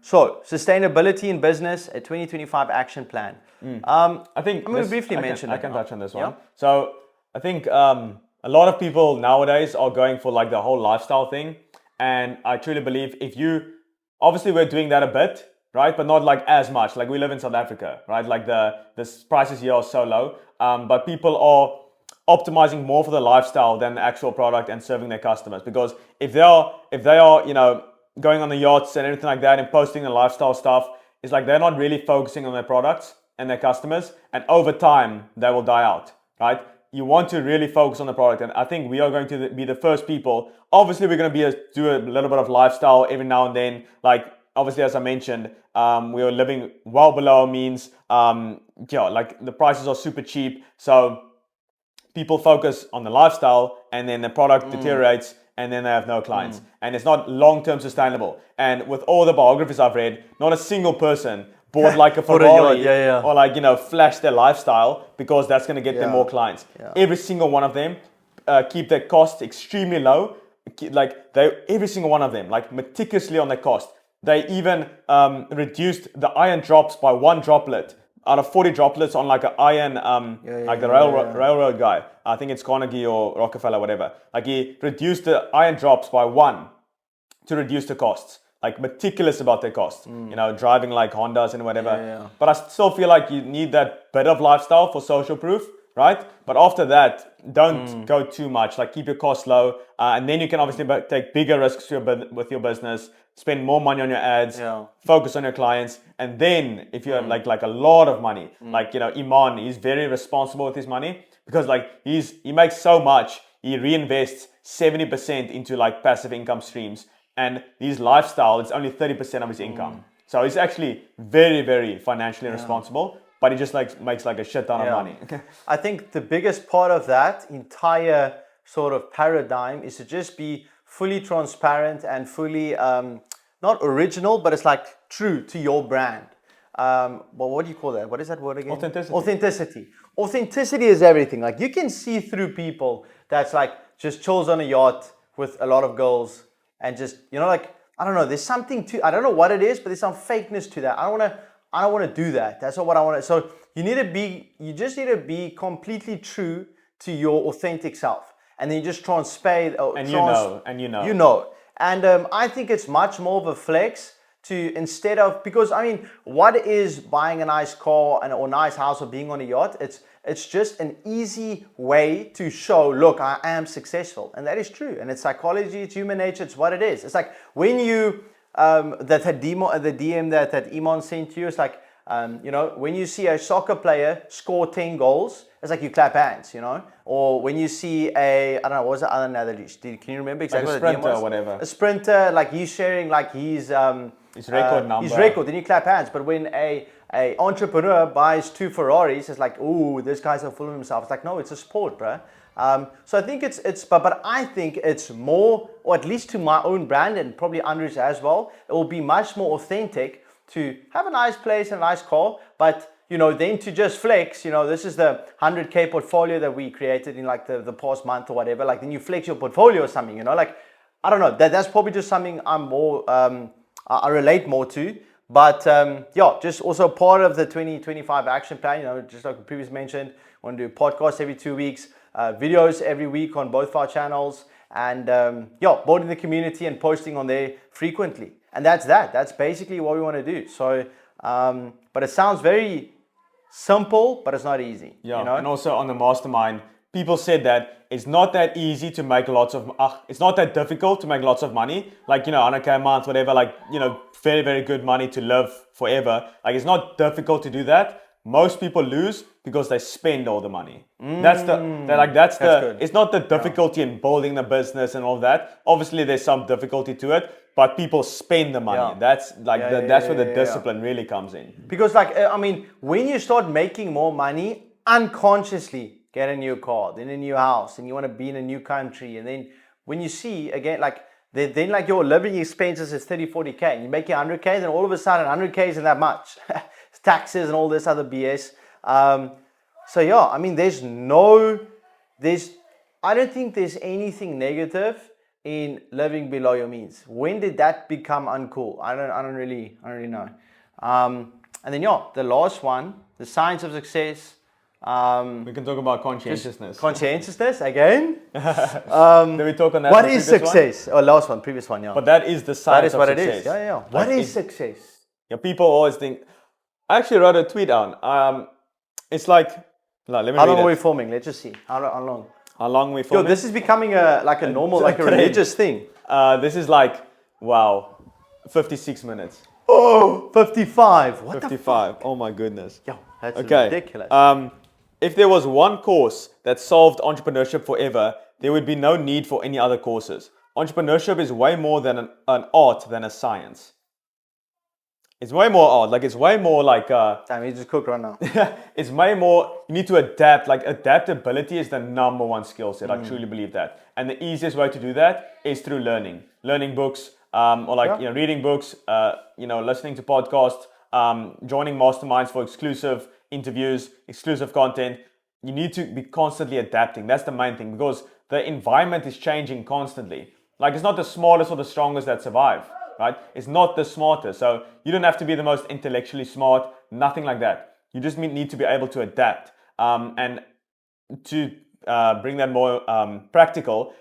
So, sustainability in business, a 2025 action plan. I think I'm going to briefly mention it. I can touch on this one. So, I think a lot of people nowadays are going for like the whole lifestyle thing. And I truly believe obviously we're doing that a bit, right? But not like as much. Like, we live in South Africa, right? Like the prices here are so low. But people are optimizing more for the lifestyle than the actual product and serving their customers. Because if they are, going on the yachts and everything like that and posting the lifestyle stuff, it's like they're not really focusing on their products and their customers. And over time, they will die out, right? You want to really focus on the product. And I think we are going to be the first people. Obviously, we're going to do a little bit of lifestyle every now and then. Like, obviously, as I mentioned, we are living well below our means. Like, the prices are super cheap. So people focus on the lifestyle, and then the product deteriorates, and then they have no clients. And it's not long-term sustainable. And with all the biographies I've read, not a single person bought like a Ferrari or like, flash their lifestyle because that's going to get them more clients. Every single one of them keep their costs extremely low. Every single one of them, like, meticulously on their cost. They even reduced the iron drops by 1 droplet out of 40 droplets on like an iron, like the railroad guy. I think it's Carnegie or Rockefeller, whatever. Like, he reduced the iron drops by 1 to reduce the costs. Like, meticulous about their costs. Driving like Hondas and whatever. But I still feel like you need that bit of lifestyle for social proof, right? But after that, don't go too much. Like, keep your costs low, and then you can obviously take bigger risks with your business. Spend more money on your ads, focus on your clients. And then if you have like a lot of money, like, Iman, he's very responsible with his money, because like he makes so much, he reinvests 70% into like passive income streams. And his lifestyle, it's only 30% of his income. So he's actually very, very financially responsible, but he just like makes like a shit ton of money. I think the biggest part of that entire sort of paradigm is to just be fully transparent and fully, not original, but it's like true to your brand. Well, what do you call that? What is that word again? Authenticity. Authenticity is everything. Like, you can see through people that's like just chills on a yacht with a lot of girls and just, like, I don't know, there's something to, I don't know what it is, but there's some fakeness to that. I don't want to do that. That's not what I want to. So you just need to be completely true to your authentic self. And then you just And I think it's much more of a flex to, instead of, because I mean, what is buying a nice car or nice house or being on a yacht? It's just an easy way to show, look, I am successful. And that is true. And it's psychology, it's human nature, it's what it is. It's like when you, the DM that Iman sent to you, it's like, when you see a soccer player score 10 goals, it's like you clap hands, Or when you see I don't know, what was the other analogy? Can you remember exactly like what the DM sprinter was? or whatever. A sprinter, like he's sharing like his record number. His record, then you clap hands. But when a entrepreneur buys 2 Ferraris, it's like, ooh, this guy's so full of himself. It's like, no, it's a sport, bro. So I think but I think it's more, or at least to my own brand and probably Andrew's as well, it will be much more authentic to have a nice place and a nice car, but then to just flex, this is the 100K portfolio that we created in like the past month or whatever, like then you flex your portfolio or something, like, I don't know, that's probably just something I'm more, I relate more to. But just also part of the 2025 action plan, just like we previously mentioned, I want to do podcasts every 2 weeks, videos every week on both of our channels, and building the community and posting on there frequently. And that's basically what we want to do. So, but it sounds very simple, but it's not easy. Yeah, and also on the mastermind, people said that it's not that easy to make it's not that difficult to make lots of money. Like, 100K a month, whatever, like, very, very good money to live forever. Like, it's not difficult to do that. Most people lose because they spend all the money. That's good. It's not the difficulty in building the business and all that. Obviously, there's some difficulty to it, but people spend the money. Yeah. That's that's where the discipline really comes in. Because when you start making more money, unconsciously get a new car, then a new house, and you want to be in a new country, and then when you see again, then your living expenses is 30, 40K, and you make 100K, then all of a sudden 100K isn't that much. Taxes and all this other BS. I don't think there's anything negative in living below your means. When did that become uncool? I don't really know. And then the last one, the science of success. We can talk about conscientiousness. Conscientiousness again. Did we talk on that? What is success? Oh, previous one, yeah. But that is the science of success. That is what it is. Yeah. What is success? Yeah, people always think. I actually wrote a tweet down. It's like, let me read it. How long are we filming? Let's just see. How long? How long are we filming? This is becoming a normal, like a religious thing. This is like, wow, 56 minutes. Oh, 55. What 55. Oh my goodness. Yo, that's ridiculous. If there was one course that solved entrepreneurship forever, there would be no need for any other courses. Entrepreneurship is way more than an art than a science. It's way more art. Like, it's way more like... Damn, you just cooked right now. It's way more... You need to adapt. Like, adaptability is the number one skill set. I truly believe that. And the easiest way to do that is through learning. Learning books, reading books, listening to podcasts, joining masterminds for exclusive interviews, exclusive content. You need to be constantly adapting. That's the main thing, because the environment is changing constantly. Like, it's not the smartest or the strongest that survive. Right? It's not the smartest. So you don't have to be the most intellectually smart, nothing like that. You just need to be able to adapt. And to bring that more practical,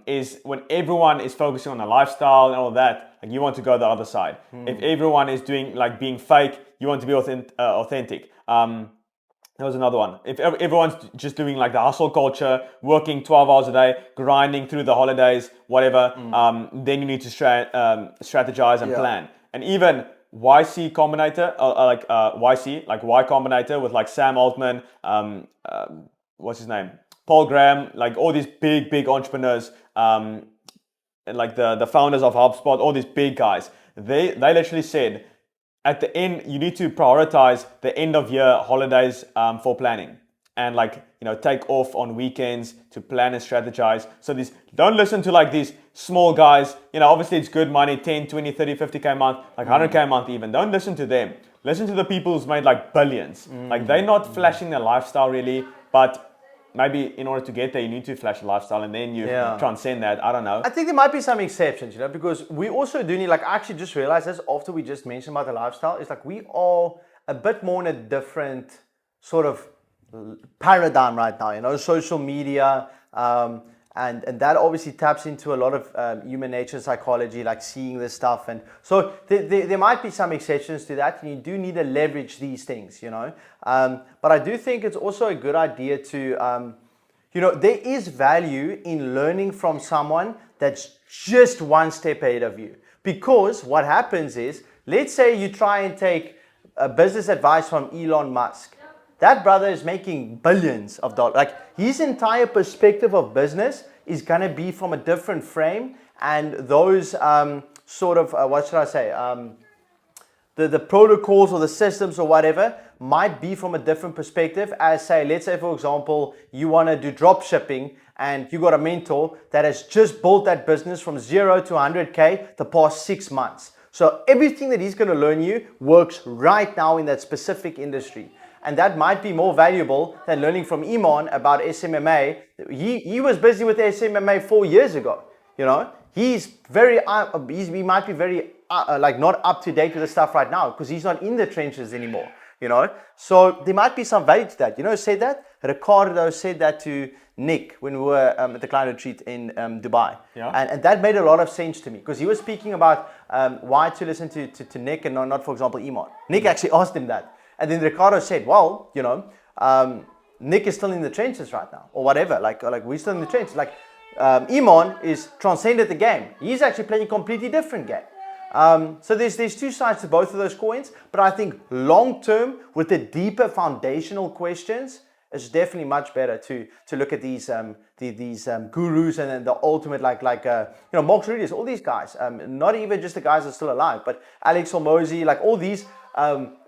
is when everyone is focusing on a lifestyle and all that, like, you want to go the other side. If everyone is doing like being fake, you want to be authentic. There was another one. If everyone's just doing like the hustle culture, working 12 hours a day, grinding through the holidays, whatever, then you need to strategize and plan. And even YC Combinator, Y Combinator with like Sam Altman, what's his name? Paul Graham, like all these big entrepreneurs, and like the founders of HubSpot, all these big guys, they literally said, at the end, you need to prioritize the end of year holidays for planning, and take off on weekends to plan and strategize. So don't listen to like these small guys. Obviously it's good money, 10, 20, 30, 50K a month, like 100K a month even. Don't listen to them. Listen to the people who's made like billions. Like, they're not flashing their lifestyle really, but maybe in order to get there, you need to flash a lifestyle, and then you transcend that. I don't know. I think there might be some exceptions, because we also do need, I actually just realized this after we just mentioned about the lifestyle. It's like we are a bit more in a different sort of paradigm right now, social media. And that obviously taps into a lot of human nature psychology, like seeing this stuff. And so there might be some exceptions to that, and you do need to leverage these things, you know. But I do think it's also a good idea to, you know, there is value in learning from someone that's just one step ahead of you. Because what happens is, let's say you try and take business advice from Elon Musk. That brother is making billions of dollars. Like, his entire perspective of business is going to be from a different frame. And those sort of, what should I say, the protocols or the systems or whatever might be from a different perspective. As say, let's say, for example, you want to do drop shipping and you got a mentor that has just built that business from 0 to 100K the past 6 months. So everything that he's going to learn you works right now in that specific industry. And that might be more valuable than learning from Iman about SMMA. He was busy with SMMA 4 years ago. You know, he's very, he might be very like not up to date with the stuff right now because he's not in the trenches anymore. You know, so there might be some value to that. You know, said that Ricardo said that to Nick when we were at the client retreat in Dubai. Yeah. And that made a lot of sense to me because he was speaking about why to listen to Nick and not, for example, Iman. Nick actually asked him that. And then Ricardo said, well, you know, Nick is still in the trenches right now or whatever. Like we're still in the trenches. Like Iman is transcended the game. He's actually playing a completely different game. So there's two sides to both of those coins. But I think long term with the deeper foundational questions, it's definitely much better to look at these gurus and then the ultimate like you know, Mark Aurelius, all these guys, not even just the guys that are still alive, but Alex Hormozy, like all these,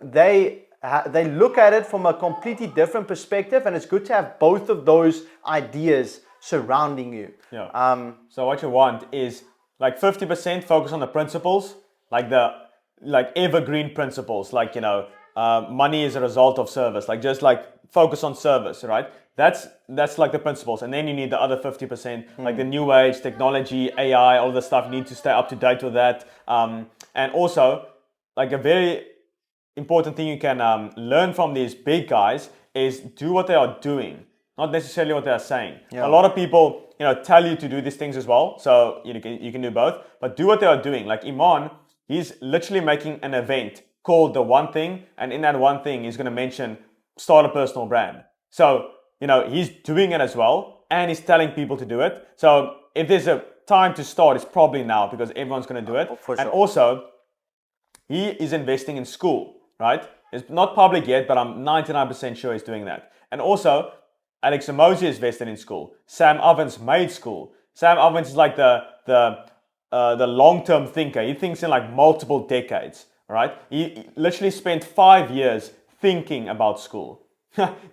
they look at it from a completely different perspective, and it's good to have both of those ideas surrounding you. Yeah. So what you want is like 50% focus on the principles, like evergreen principles, like, you know, money is a result of service, like just like focus on service, right? That's like the principles. And then you need the other 50%, like the new age, technology, AI, all the stuff. You need to stay up to date with that. And also, like a very important thing you can learn from these big guys is do what they are doing, not necessarily what they are saying. Yeah. A lot of people, you know, tell you to do these things as well. So you can do both, but do what they are doing. Like Iman, he's literally making an event called The One Thing. And in that one thing, he's going to mention start a personal brand. So, you know, he's doing it as well. And he's telling people to do it. So if there's a time to start, it's probably now because everyone's going to do it. For sure. And also, he is investing in school, right? It's not public yet, but I'm 99% sure he's doing that. And also, Alex Hormozy is invested in school. Sam Ovens made school. Sam Ovens is like the long-term thinker. He thinks in like multiple decades, right? He literally spent 5 years thinking about school.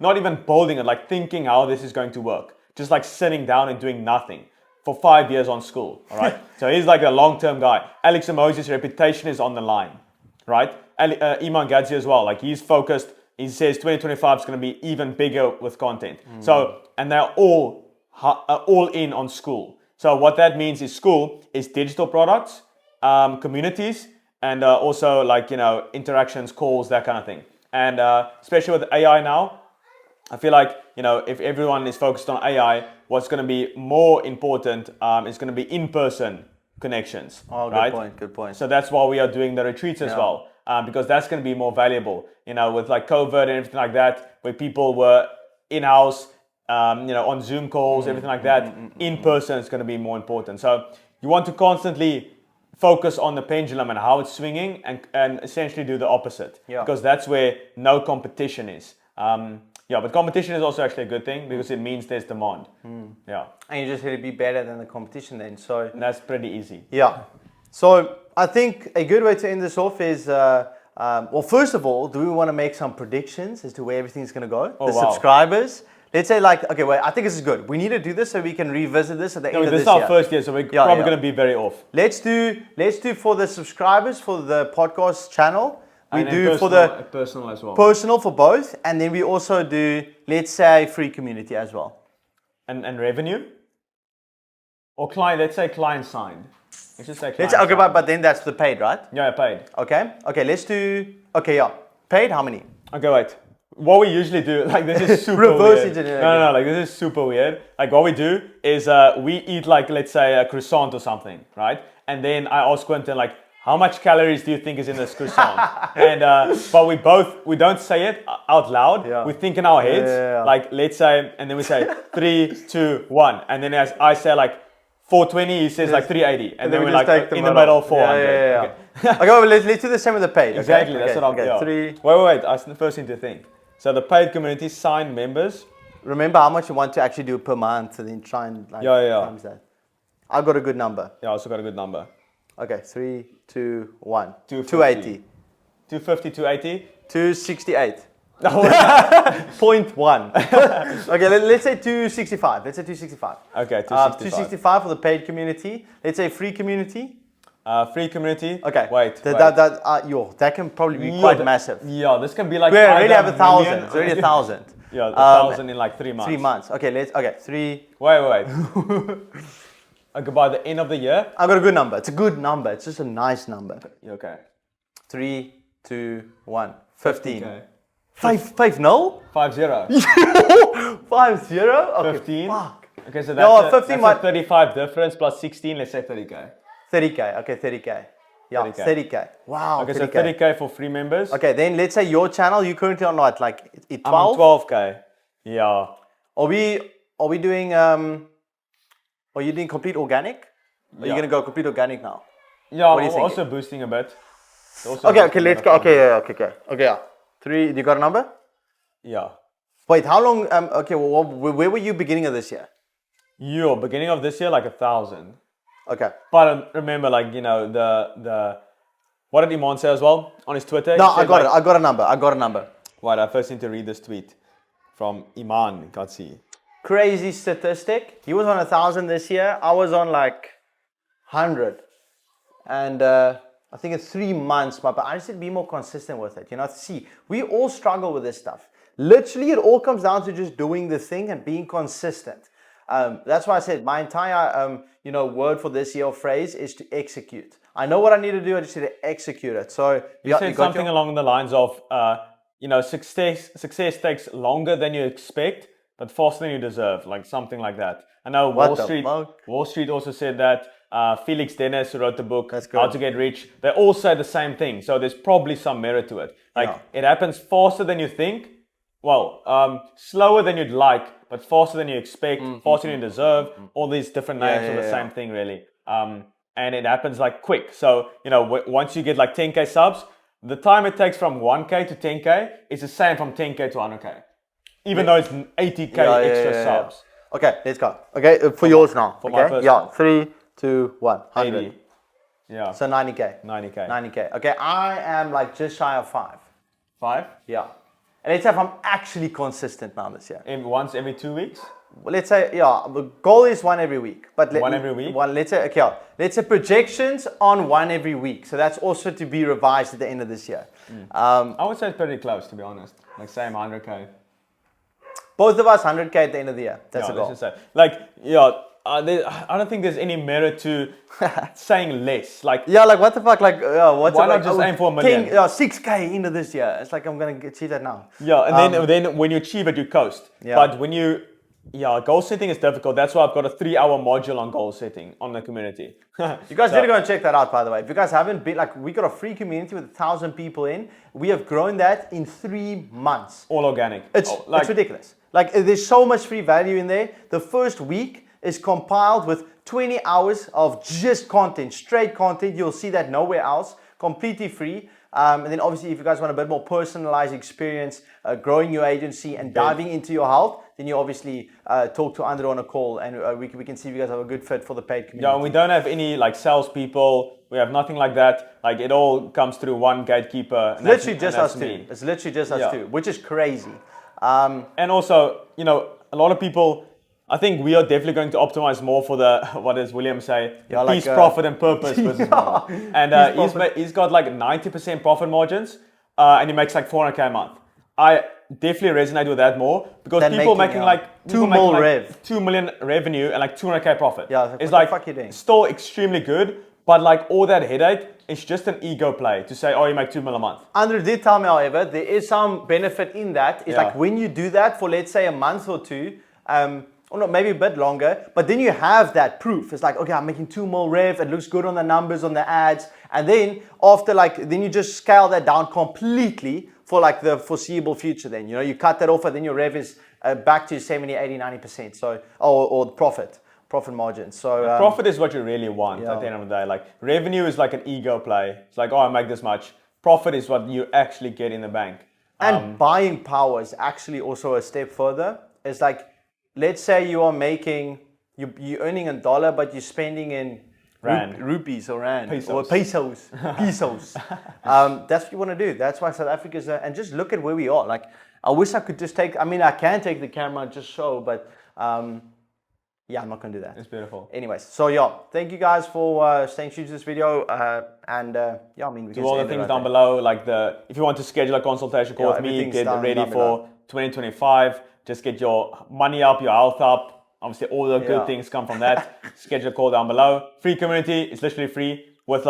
Not even building it, like thinking how this is going to work. Just like sitting down and doing nothing for 5 years on school, all right? So he's like a long-term guy. Alex Hormozy's reputation is on the line, right? Iman Gadzhi as well, like he's focused. He says 2025 is going to be even bigger with content. So, and they're all in on school. So what that means is school is digital products, communities, and also like, you know, interactions, calls, that kind of thing. And especially with AI now, I feel like, you know, if everyone is focused on AI, what's going to be more important is going to be in-person connections. Oh, right? Good point. So that's why we are doing the retreats as well. Because that's going to be more valuable, you know, with like COVID and everything like that, where people were in-house, you know, on Zoom calls, everything like that. In person is going to be more important. So you want to constantly focus on the pendulum and how it's swinging and essentially do the opposite. Yeah. Because that's where no competition is. But competition is also actually a good thing because it means there's demand. Yeah. And you just have to be better than the competition then. So And that's pretty easy. yeah. So I think a good way to end this off is, well, first of all, do we want to make some predictions as to where everything's going to go? Oh, the wow. subscribers. Let's say like, okay, wait, I think this is good. We need to do this so we can revisit this at the end of This this is our year. first year, so we're probably going to be very off. Let's do for the subscribers for the podcast channel. We And do personal, for the personal as well. personal for both, and then we also do, let's say, free community as well. And revenue? Or client, let's say client signed. Let's just say client Okay, signed. but then that's the paid, right? Yeah, paid. Okay, let's do, okay, yeah. Paid, how many? Okay, wait. what we usually do, like this is super Reverse weird. engineering. No, like this is super weird. Like what we do is we eat like, let's say a croissant or something, right? And then I ask Quentin like, how much calories do you think is in this croissant? And but we don't say it out loud. Yeah. We think in our heads, Yeah. like let's say, and then we say 3, 2, 1, and then as I say like 420, he says like 380, and then we're like in the middle 400. Yeah. Okay. Okay, well, let's do the same with the paid. Exactly, okay? that's what I'm. Okay, Yeah. 3. Wait. I first need to think. So the paid community sign members. Remember how much you want to actually do per month, and then try and like times that. I've got a good number. Yeah, I also got a good number. Okay, 3, 2, 1. 250. 280. 250, 280. 268. No, 0.1. Okay, let's say 265. Let's say 265. Okay, 265. 265 for the paid community. Let's say free community. Free community. Okay. Wait. That can probably be quite massive. Yeah, this can be like. We already have 1,000. million. It's already 1,000. Yeah, 1,000 in like 3 months. 3 months. Okay, 3. Wait. Okay, by the end of the year. I've got a good number. It's a good number. It's just a nice number. Okay. 3, 2, 1. 15. Okay. 5 no? 50. 50? Okay. 15. Fuck. Okay, so No, that's, 15 that's a 35 difference plus 16. Let's say 30k. 30k. Okay, 30k. Yeah, 30k. Wow. Okay, 30K. so 30k for free members. Okay, then let's say your channel, you currently on what? Like 12? I'm on 12k. Yeah. Are we doing are you doing complete organic? Are you gonna go complete organic now? Yeah, What do you I'm think? also boosting a bit. Okay, let's go. Okay, yeah. 3, you got a number? Yeah. Wait, how long okay, well, where were you beginning of this year? Beginning of this year, like 1,000. Okay. But remember, like, you know, the what did Iman say as well on his Twitter? No, He I said, got like, it. I got a number. Wait, I first need to read this tweet from Iman. Can't see. Crazy statistic. He was on 1,000 this year. I was on like 100. And I think in 3 months, but I just need to be more consistent with it. You know, see, we all struggle with this stuff. Literally, it all comes down to just doing the thing and being consistent. That's why I said my entire, word for this year or phrase is to execute. I know what I need to do. I just need to execute it. So you said something along the lines of, success takes longer than you expect, but faster than you deserve, like something like that. I know Wall Street also said that. Felix Dennis, who wrote the book How to Get Rich, they all say the same thing. So there's probably some merit to it. Like it happens faster than you think. Well, slower than you'd like, but faster than you expect, faster than you deserve. All these different names for the same thing, really. And it happens like quick. So, once you get like 10k subs, the time it takes from 1k to 10k is the same from 10k to 100k. Even though it's 80k extra subs. Okay, let's go. Okay, for yours now. For my first one. 3, 2, 1. 100. 80. Yeah. So 90k. 90k. Okay, I am like just shy of 5. 5? Yeah. And let's say if I'm actually consistent now this year. Once every 2 weeks? Well, let's say, the goal is one every week. But one every week? Let's say projections on one every week. So that's also to be revised at the end of this year. I would say it's pretty close, to be honest. Like same 100k. Both of us 100k at the end of the year. That's the goal. Let's just say. I don't think there's any merit to saying less. Like what the fuck? why not just aim for a million? 6k into this year. It's like I'm gonna achieve that now. Yeah, and then when you achieve it, you coast. Yeah. But when goal setting is difficult. That's why I've got a 3-hour module on goal setting on the community. You guys need to go and check that out, by the way. If you guys haven't been, we got a free community with 1,000 people in. We have grown that in 3 months. All organic. It's ridiculous. There's so much free value in there. The first week is compiled with 20 hours of just content, straight content. You'll see that nowhere else, completely free. And then obviously if you guys want a bit more personalized experience, growing your agency and diving into your health, then you obviously talk to Andre on a call and we can see if you guys have a good fit for the paid community. Yeah, and we don't have any salespeople. We have nothing like that. It all comes through one gatekeeper. It's literally just us two. It's literally just us two, which is crazy. And also, a lot of people, I think we are definitely going to optimize more for the, what does William say? Peace, profit, and purpose business model. And he's got 90% profit margins and he makes 400k a month. I definitely resonate with that more because people making 2 million revenue and 200k profit. Yeah, it's what the fuck you doing? Still extremely good, But like all that headache, it's just an ego play to say, oh, you make 2 mil a month. Andrew did tell me, however, there is some benefit in that. It's like when you do that for, let's say, a month or two, or not, maybe a bit longer, but then you have that proof. It's like, okay, I'm making 2 mil rev. It looks good on the numbers, on the ads. And then after then you just scale that down completely for like the foreseeable future then. You know, you cut that off and then your rev is back to 70, 80, 90%. So, or profit margin. So profit is what you really want at the end of the day. Like revenue is like an ego play. It's like, oh, I make this much. Profit is what you actually get in the bank. And buying power is actually also a step further. It's like, let's say you are making, you're earning $1, but you're spending in rand, rupees or rand pesos. or pesos. That's what you want to do. That's why South Africa's and just look at where we are. Like, I wish I could just take. I mean, I can take the camera and just show, but yeah, I'm not gonna do that. It's beautiful. Anyways, so yeah, thank you guys for staying tuned to this video. Yeah, I mean, we do all the things down below. Like if you want to schedule a consultation call with me, get ready for 2025. Just get your money up, your health up. Obviously, all the good things come from that. Schedule a call down below. Free community, it's literally free. With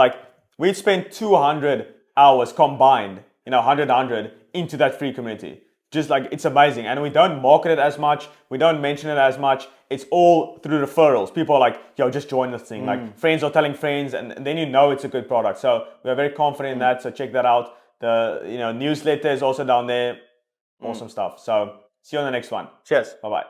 we'd spent 200 hours combined, 100 into that free community. Just it's amazing. And we don't market it as much. We don't mention it as much. It's all through referrals. People are like, yo, just join this thing. Like friends are telling friends, and then it's a good product. So we're very confident in that. So check that out. The newsletter is also down there. Awesome stuff. So see you on the next one. Cheers. Bye-bye.